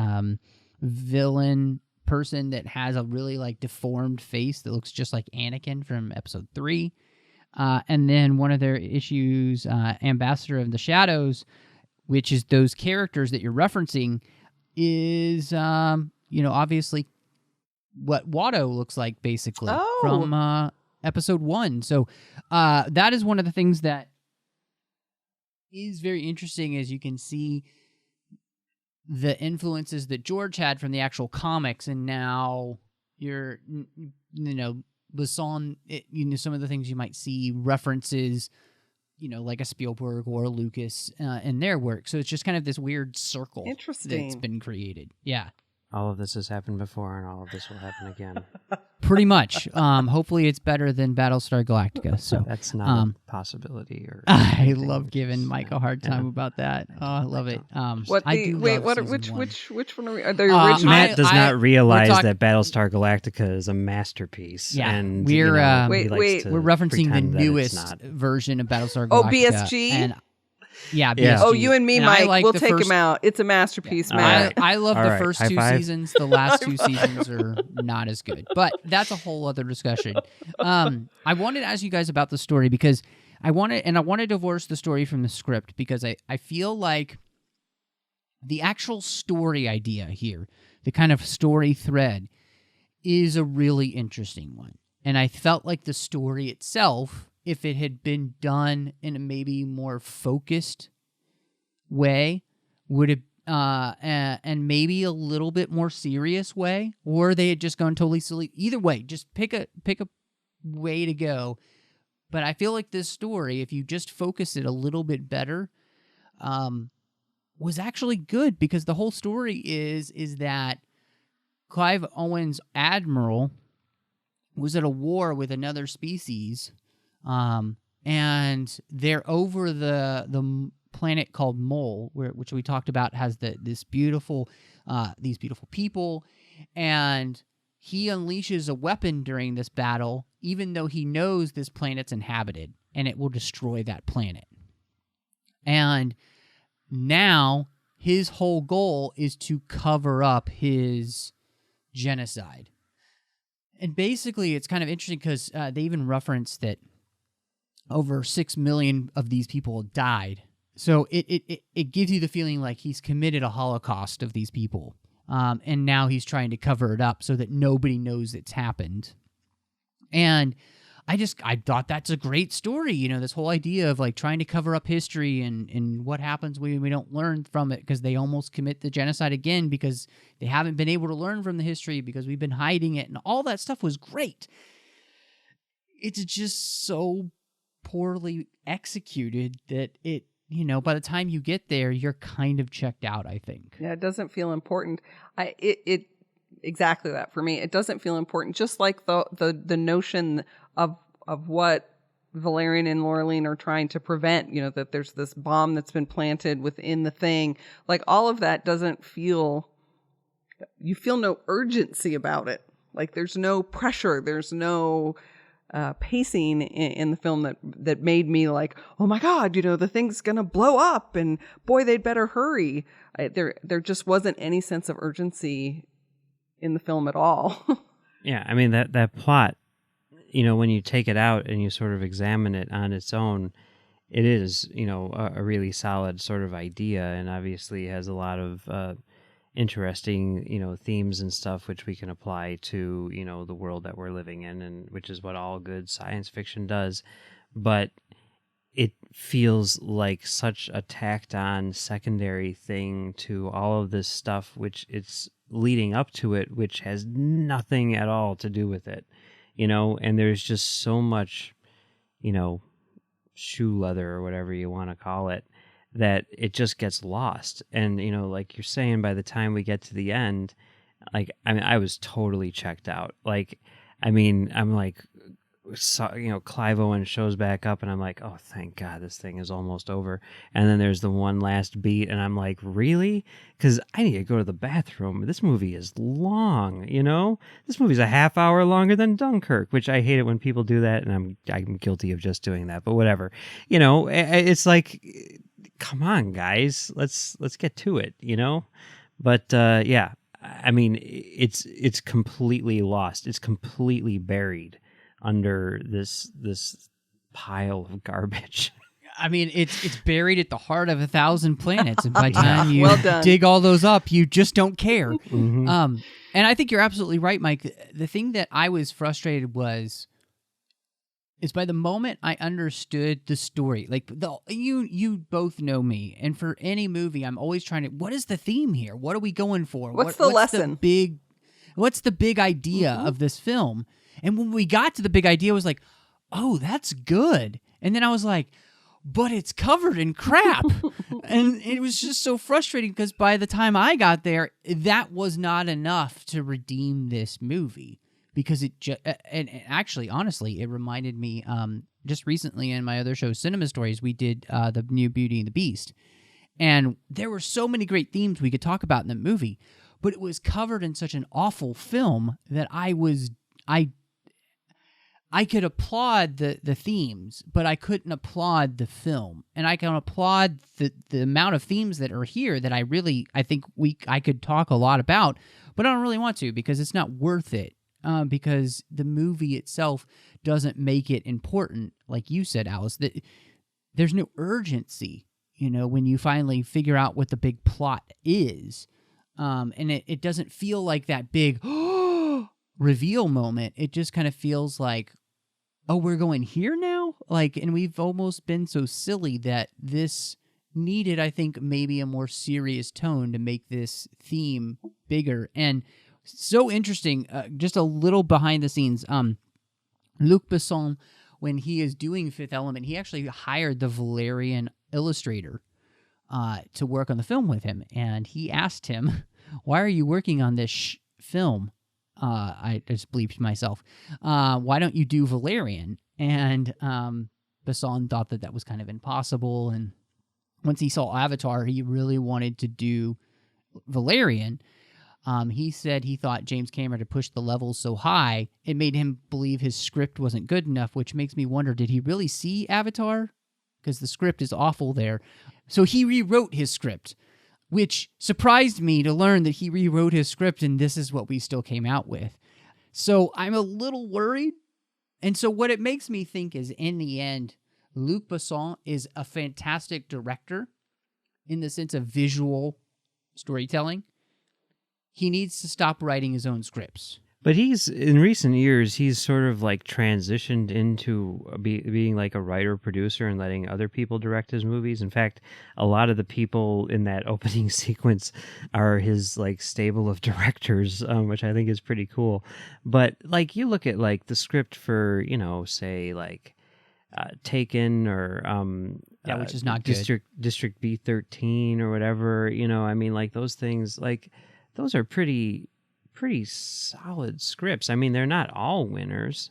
villain person that has a really like deformed face that looks just like Anakin from Episode 3. And then one of their issues, Ambassador of the Shadows, which is those characters that you're referencing, is, obviously what Watto looks like, basically, from Episode 1. So that is one of the things that is very interesting, as you can see the influences that George had from the actual comics, and now you're, Besson, some of the things you might see references, like a Spielberg or a Lucas in their work. So it's just kind of this weird circle that's been created. Yeah. All of this has happened before, and all of this will happen again. Pretty much. Hopefully it's better than Battlestar Galactica. So that's not a possibility. Or I love giving Mike a hard time about that. Oh, I love it. Which one are the original? Matt does not realize that Battlestar Galactica is a masterpiece. Yeah, and we're we're referencing the newest version of Battlestar Galactica. Oh, BSG. And BSG. Oh, you and me, and Mike. We'll take him out. It's a masterpiece, Matt. I love the first two seasons. The last two seasons are not as good, but that's a whole other discussion. I wanted to ask you guys about the story because I want to divorce the story from the script because I feel like the actual story idea here, the kind of story thread, is a really interesting one. And I felt like the story itself, if it had been done in a maybe more focused way, would have, and maybe a little bit more serious way, or they had just gone totally silly. Either way, just pick a way to go. But I feel like this story, if you just focus it a little bit better, was actually good, because the whole story is that Clive Owen's admiral was at a war with another species. And they're over the planet called Mole, which we talked about has these beautiful people, and he unleashes a weapon during this battle, even though he knows this planet's inhabited and it will destroy that planet. And now his whole goal is to cover up his genocide. And basically, it's kind of interesting because they even reference that over 6 million of these people died. So it gives you the feeling like he's committed a Holocaust of these people. And now he's trying to cover it up so that nobody knows it's happened. And I thought that's a great story. This whole idea of like trying to cover up history and what happens when we don't learn from it, because they almost commit the genocide again because they haven't been able to learn from the history because we've been hiding it. And all that stuff was great. It's just so poorly executed that it, by the time you get there, you're kind of checked out, I think. Yeah, it doesn't feel important. It exactly that for me. It doesn't feel important. Just like the notion of what Valerian and Laureline are trying to prevent, that there's this bomb that's been planted within the thing. Like all of that doesn't feel, you feel no urgency about it. Like there's no pressure. There's no pacing in the film that made me like, oh my God, the thing's gonna blow up and boy, they'd better hurry. There just wasn't any sense of urgency in the film at all. Yeah, I mean that plot, when you take it out and you sort of examine it on its own, it is, a really solid sort of idea, and obviously has a lot of interesting, themes and stuff which we can apply to, the world that we're living in, and which is what all good science fiction does. But it feels like such a tacked on secondary thing to all of this stuff, which it's leading up to it, which has nothing at all to do with it, and there's just so much, shoe leather or whatever you want to call it, that it just gets lost. And, like you're saying, by the time we get to the end, I was totally checked out. I'm like, Clive Owen shows back up, and I'm like, oh, thank God, this thing is almost over. And then there's the one last beat, and I'm like, really? Because I need to go to the bathroom. This movie is long, This movie's a half hour longer than Dunkirk, which I hate it when people do that, and I'm guilty of just doing that. But whatever, it's like, come on, guys, let's get to it, But yeah, I mean, it's completely lost. It's completely buried under this pile of garbage. I mean, it's buried at the heart of 1,000 planets, and by the time you Well dig all those up, you just don't care. Mm-hmm. And I think you're absolutely right, Mike. The thing that I was frustrated is by the moment I understood the story. Like you both know me, and for any movie, I'm always trying to. What is the theme here? What are we going for? What's the lesson? What's the big idea of this film? And when we got to the big idea, I was like, oh, that's good. And then I was like, but it's covered in crap. And it was just so frustrating because by the time I got there, that was not enough to redeem this movie. Because and actually, honestly, it reminded me, just recently in my other show, Cinema Stories, we did the new Beauty and the Beast. And there were so many great themes we could talk about in the movie, but it was covered in such an awful film that I could applaud the themes, but I couldn't applaud the film. And I can applaud the amount of themes that are here that I think I could talk a lot about, but I don't really want to because it's not worth it. Because the movie itself doesn't make it important, like you said, Alice. That there's no urgency, when you finally figure out what the big plot is, and it doesn't feel like that big reveal moment. It just kind of feels like, oh, we're going here now, and we've almost been so silly that this needed, I think, maybe a more serious tone to make this theme bigger and. So interesting, just a little behind the scenes. Luc Besson, when he is doing Fifth Element, he actually hired the Valerian illustrator to work on the film with him. And he asked him, why are you working on this film? I just bleeped myself. Why don't you do Valerian? And Besson thought that was kind of impossible. And once he saw Avatar, he really wanted to do Valerian. He said he thought James Cameron had pushed the levels so high, it made him believe his script wasn't good enough, which makes me wonder, did he really see Avatar? Because the script is awful there. So he rewrote his script, which surprised me to learn that he rewrote his script and this is what we still came out with. So I'm a little worried. And so what it makes me think is, in the end, Luc Besson is a fantastic director in the sense of visual storytelling. He needs to stop writing his own scripts. But in recent years, he's sort of like transitioned into being like a writer-producer and letting other people direct his movies. In fact, a lot of the people in that opening sequence are his like stable of directors, which I think is pretty cool. But like you look at like the script for, say like Taken or which is not good. District B13 or whatever, I mean, like those things, like those are pretty solid scripts. I mean, they're not all winners,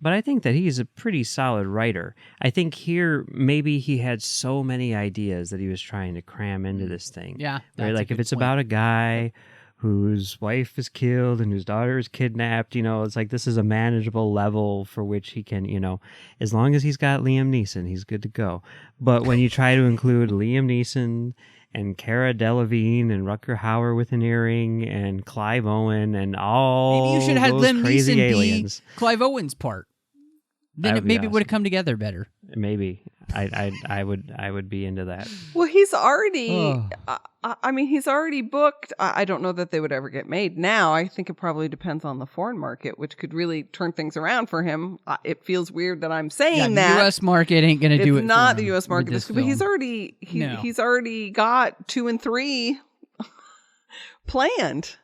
but I think that he's a pretty solid writer. I think here maybe he had so many ideas that he was trying to cram into this thing. Yeah, right? Like if it's about a guy whose wife is killed and whose daughter is kidnapped, it's like this is a manageable level for which he can, as long as he's got Liam Neeson, he's good to go. But when you try to include Liam Neeson and Cara Delevingne and Rutger Hauer with an earring and Clive Owen and all maybe you should have had those Liam crazy Neeson aliens. Be Clive Owen's part. Then it maybe would have come together better. Maybe I would be into that. Well, he's already. He's already booked. I don't know that they would ever get made now. I think it probably depends on the foreign market, which could really turn things around for him. It feels weird that I'm saying that. The U.S. market ain't going to do it. It's not the U.S. market, but he's already he's already got 2 and 3 planned.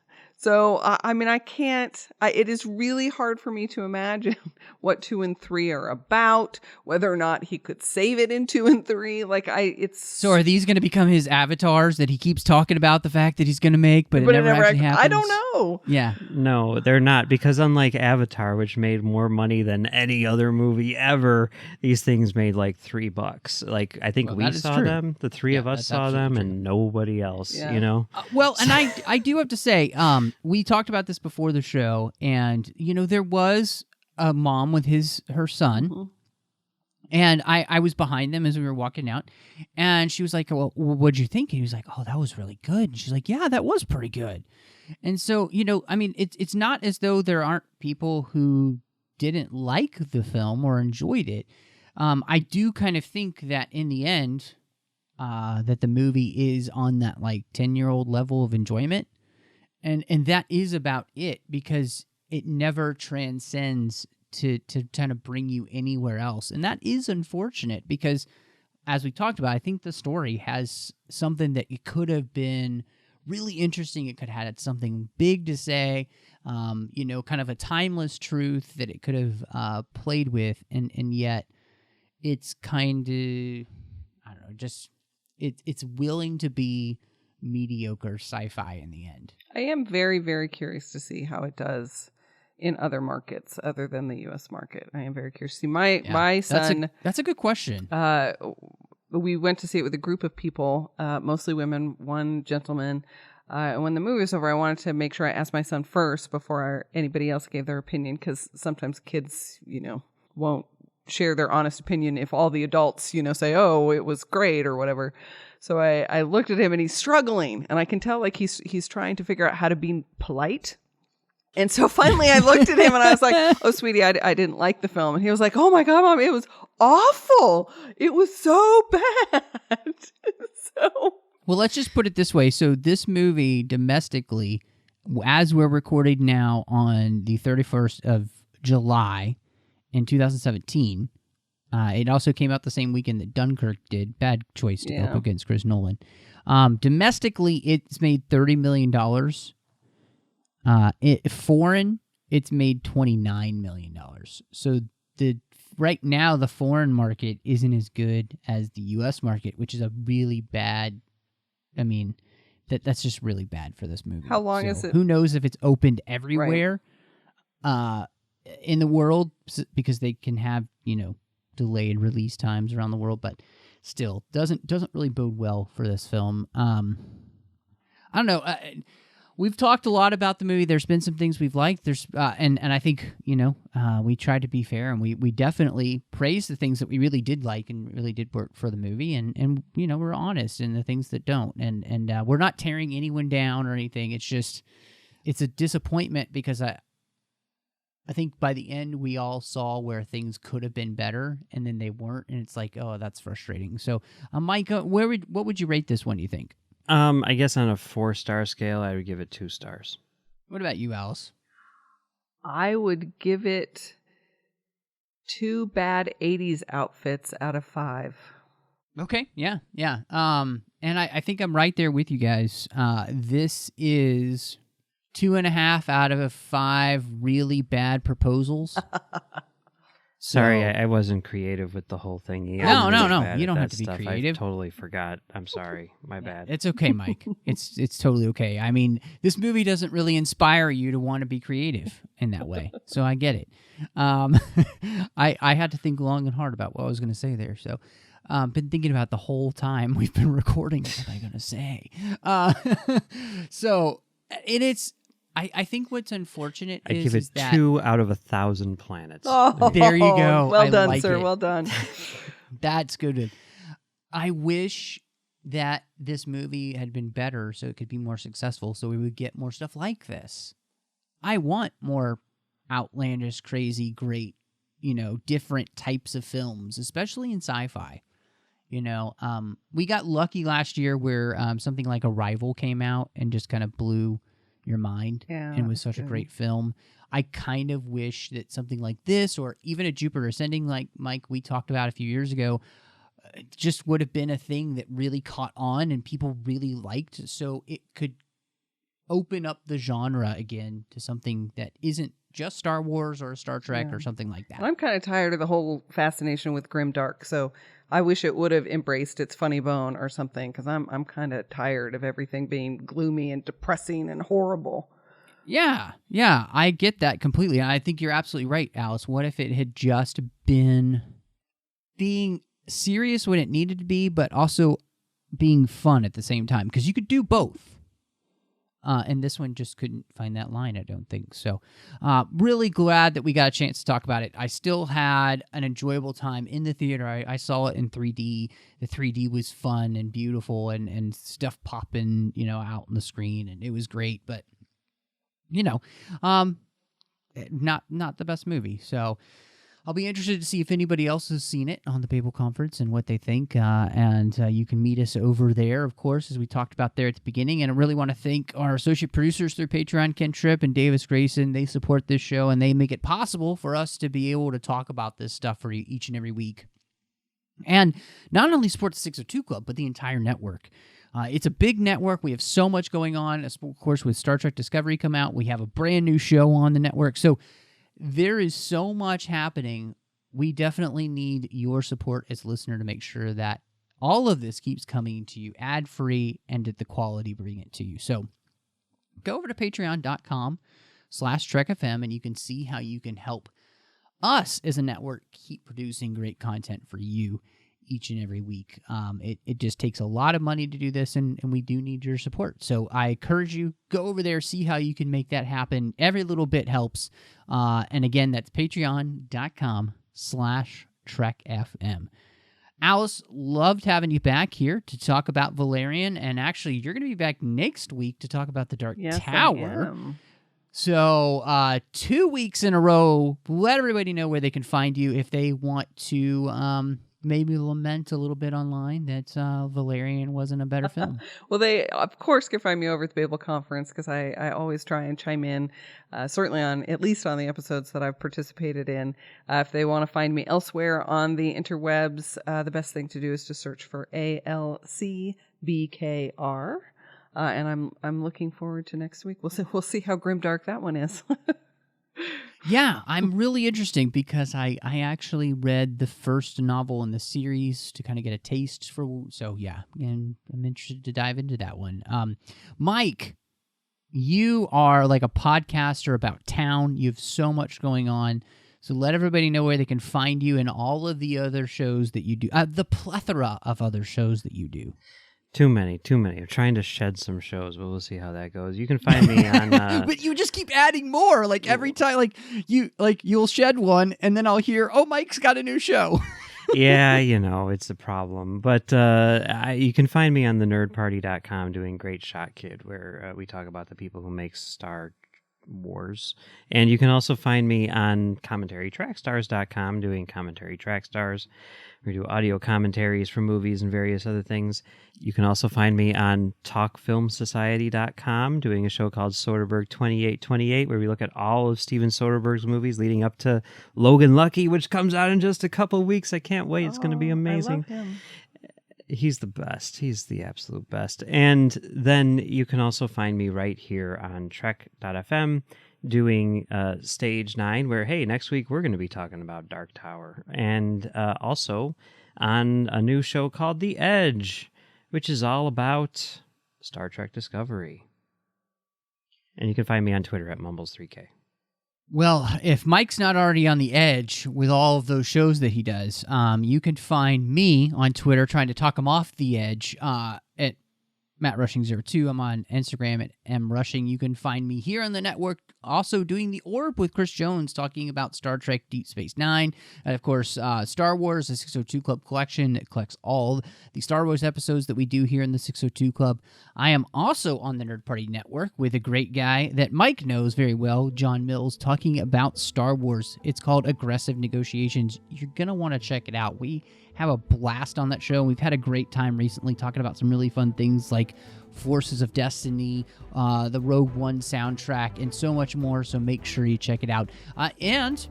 So, I mean, it is really hard for me to imagine what 2 and 3 are about, whether or not he could save it in 2 and 3. So are these going to become his avatars that he keeps talking about the fact that he's going to make, but it never actually happens? I don't know. Yeah. No, they're not, because unlike Avatar, which made more money than any other movie ever, these things made like $3. Like, I think we saw them, the three of us saw them, and nobody else, you know? Well, and I do have to say, we talked about this before the show, and, you know, there was a mom with her son, Mm-hmm. and I was behind them as we were walking out, and she was like, well, what'd you think? And he was like, oh, that was really good. And she's like, yeah, that was pretty good. And so, you know, I mean, it's not as though there aren't people who didn't like the film or enjoyed it. I do kind of think that in the end, that the movie is on that like 10-year-old level of enjoyment. And that is about it, because it never transcends to kind of bring you anywhere else. And that is unfortunate, because as we talked about, I think the story has something that it could have been really interesting. It could have had something big to say, you know, kind of a timeless truth that it could have played with. And yet it's kind of, I don't know, just it's willing to be mediocre sci-fi in the end. I am very, very curious to see how it does in other markets other than the U.S. market. I am very curious to see. My son... That's a good question. We went to see it with a group of people, mostly women, one gentleman. And when the movie was over, I wanted to make sure I asked my son first before anybody else gave their opinion, because sometimes kids, you know, won't share their honest opinion if all the adults, you know, say, oh, it was great or whatever. So I looked at him, and he's struggling, and I can tell like he's trying to figure out how to be polite. And so finally I looked at him and I was like, oh, sweetie, I didn't like the film. And he was like, oh my God, Mom, it was awful. It was so bad. Well, let's just put it this way. So this movie domestically, as we're recording now on the 31st of July in 2017, it also came out the same weekend that Dunkirk did. Bad choice to go up against Chris Nolan. Domestically, it's made $30 million. Foreign, it's made $29 million. So right now, the foreign market isn't as good as the U.S. market, which is a really bad. I mean, that's just really bad for this movie. How long is it? Who knows if it's opened everywhere in the world, because they can have, you know, delayed release times around the world, but still doesn't really bode well for this film. I don't know. We've talked a lot about the movie. There's been some things we've liked. There's and I think, you know, we tried to be fair, and we definitely praised the things that we really did like and really did work for the movie, and you know, we're honest in the things that don't, and we're not tearing anyone down or anything. It's just it's a disappointment, because I think by the end we all saw where things could have been better, and then they weren't, and it's like, oh, that's frustrating. So, Mike, what would you rate this one, do you think? I guess on a 4-star scale, I would give it 2 stars. What about you, Alice? I would give it 2 bad 80s outfits out of 5. Okay, yeah. And I think I'm right there with you guys. This is 2.5 out of 5 really bad proposals. Sorry, I wasn't creative with the whole thing. No. You don't have to be creative. I totally forgot. I'm sorry. My bad. It's okay, Mike. It's totally okay. I mean, this movie doesn't really inspire you to want to be creative in that way, so I get it. I had to think long and hard about what I was going to say there, so been thinking about the whole time we've been recording. What am I going to say? So, and it's... I think what's unfortunate I give it that 2 out of 1,000 planets. Oh, there you go. Well done, like sir. it. Well done. That's good. I wish that this movie had been better so it could be more successful, so we would get more stuff like this. I want more outlandish, crazy, great, you know, different types of films, especially in sci-fi. You know, we got lucky last year where something like Arrival came out and just kind of blew your mind and was such a great film. I kind of wish that something like this, or even a Jupiter Ascending, like Mike we talked about a few years ago, just would have been a thing that really caught on and people really liked, so it could open up the genre again to something that isn't just Star Wars or Star Trek or something like that. I'm kind of tired of the whole fascination with grimdark, so I wish it would have embraced its funny bone or something, because I'm kind of tired of everything being gloomy and depressing and horrible. Yeah, I get that completely. I think you're absolutely right, Alice. What if it had just been being serious when it needed to be, but also being fun at the same time? Because you could do both. And this one just couldn't find that line, I don't think. So really glad that we got a chance to talk about it. I still had an enjoyable time in the theater. I saw it in 3D. The 3D was fun and beautiful and stuff popping, out on the screen. And it was great. But, not the best movie. So I'll be interested to see if anybody else has seen it on the Babel Conference and what they think. And you can meet us over there, of course, as we talked about there at the beginning. And I really want to thank our associate producers through Patreon, Ken Tripp and Davis Grayson. They support this show, and they make it possible for us to be able to talk about this stuff for you each and every week. And not only support the 602 Club, but the entire network. It's a big network. We have so much going on. Of course, with Star Trek Discovery come out, we have a brand new show on the network. So there is so much happening. We definitely need your support as a listener to make sure that all of this keeps coming to you ad-free and at the quality bring it to you. So go over to patreon.com/TrekFM and you can see how you can help us as a network keep producing great content for you each and every week. It just takes a lot of money to do this, and we do need your support. So I encourage you, go over there, see how you can make that happen. Every little bit helps. And again, that's patreon.com/TrekFM. Alice, loved having you back here to talk about Valerian, and actually, you're going to be back next week to talk about the Dark Tower. I am. So 2 weeks in a row, let everybody know where they can find you if they want to maybe lament a little bit online that Valerian wasn't a better film. Well, they, of course, can find me over at the Babel Conference, because I always try and chime in, certainly at least on the episodes that I've participated in. If they want to find me elsewhere on the interwebs, the best thing to do is to search for ALCBKR. And I'm looking forward to next week. We'll see how grimdark that one is. Yeah, I'm really interesting because I actually read the first novel in the series to kind of get a taste for. So yeah, and I'm interested to dive into that one. Mike, you are like a podcaster about town. You have so much going on. So let everybody know where they can find you and all of the other shows that you do. The plethora of other shows that you do. Too many. I'm trying to shed some shows, but we'll see how that goes. You can find me on... But you just keep adding more. Like every time, you'll shed one, and then I'll hear, oh, Mike's got a new show. Yeah, it's a problem. But you can find me on thenerdparty.com doing Great Shot Kid, where we talk about the people who make Star Wars. And you can also find me on commentarytrackstars.com doing Commentary Track Stars. We do audio commentaries for movies and various other things. You can also find me on talkfilmsociety.com doing a show called Soderbergh 2828, where we look at all of Steven Soderbergh's movies leading up to Logan Lucky, which comes out in just a couple of weeks. I can't wait. It's going to be amazing. I love him. He's the best. He's the absolute best. And then you can also find me right here on Trek.fm doing Stage 9, where, hey, next week we're going to be talking about Dark Tower. And also on a new show called The Edge, which is all about Star Trek Discovery. And you can find me on Twitter at Mumbles3K. Well, if Mike's not already on the edge with all of those shows that he does, you can find me on Twitter trying to talk him off the edge at MattRushing02. I'm on Instagram at MRushing. You can find me here on the network also doing The Orb with Chris Jones, talking about Star Trek Deep Space Nine. And of course, Star Wars, the 602 Club collection that collects all the Star Wars episodes that we do here in the 602 Club. I am also on the Nerd Party Network with a great guy that Mike knows very well, John Mills, talking about Star Wars. It's called Aggressive Negotiations. You're going to want to check it out. We have a blast on that show. We've had a great time recently talking about some really fun things like Forces of Destiny, the Rogue One soundtrack, and so much more, so make sure you check it out. And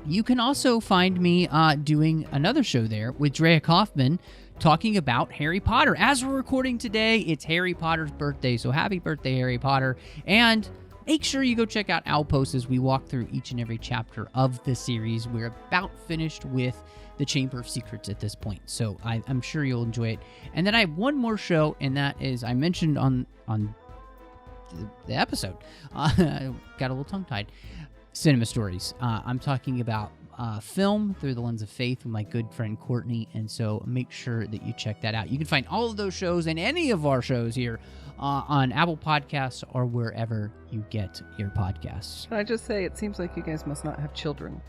You can also find me doing another show there with Drea Kaufman talking about Harry Potter. As we're recording today, it's Harry Potter's birthday, so happy birthday, Harry Potter. And make sure you go check out Outpost as we walk through each and every chapter of the series. We're about finished with the Chamber of Secrets at this point, so I'm sure you'll enjoy it. And then I have one more show, and that is, I mentioned on the episode, I got a little tongue-tied, Cinema Stories. I'm talking about film through the lens of faith with my good friend Courtney, and so make sure that you check that out. You can find all of those shows and any of our shows here on Apple Podcasts or wherever you get your podcasts. Can I just say, it seems like you guys must not have children.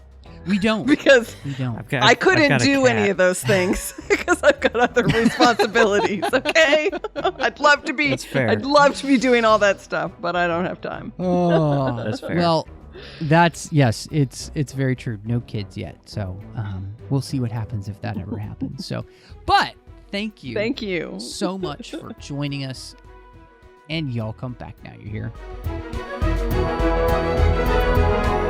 We don't. Because we don't. I couldn't do any of those things because I've got other responsibilities, okay? I'd love to be doing all that stuff, but I don't have time. Oh, that's fair. Well, yes, it's very true. No kids yet. So, we'll see what happens if that ever happens. So, but thank you so much for joining us. And y'all come back now. You're here.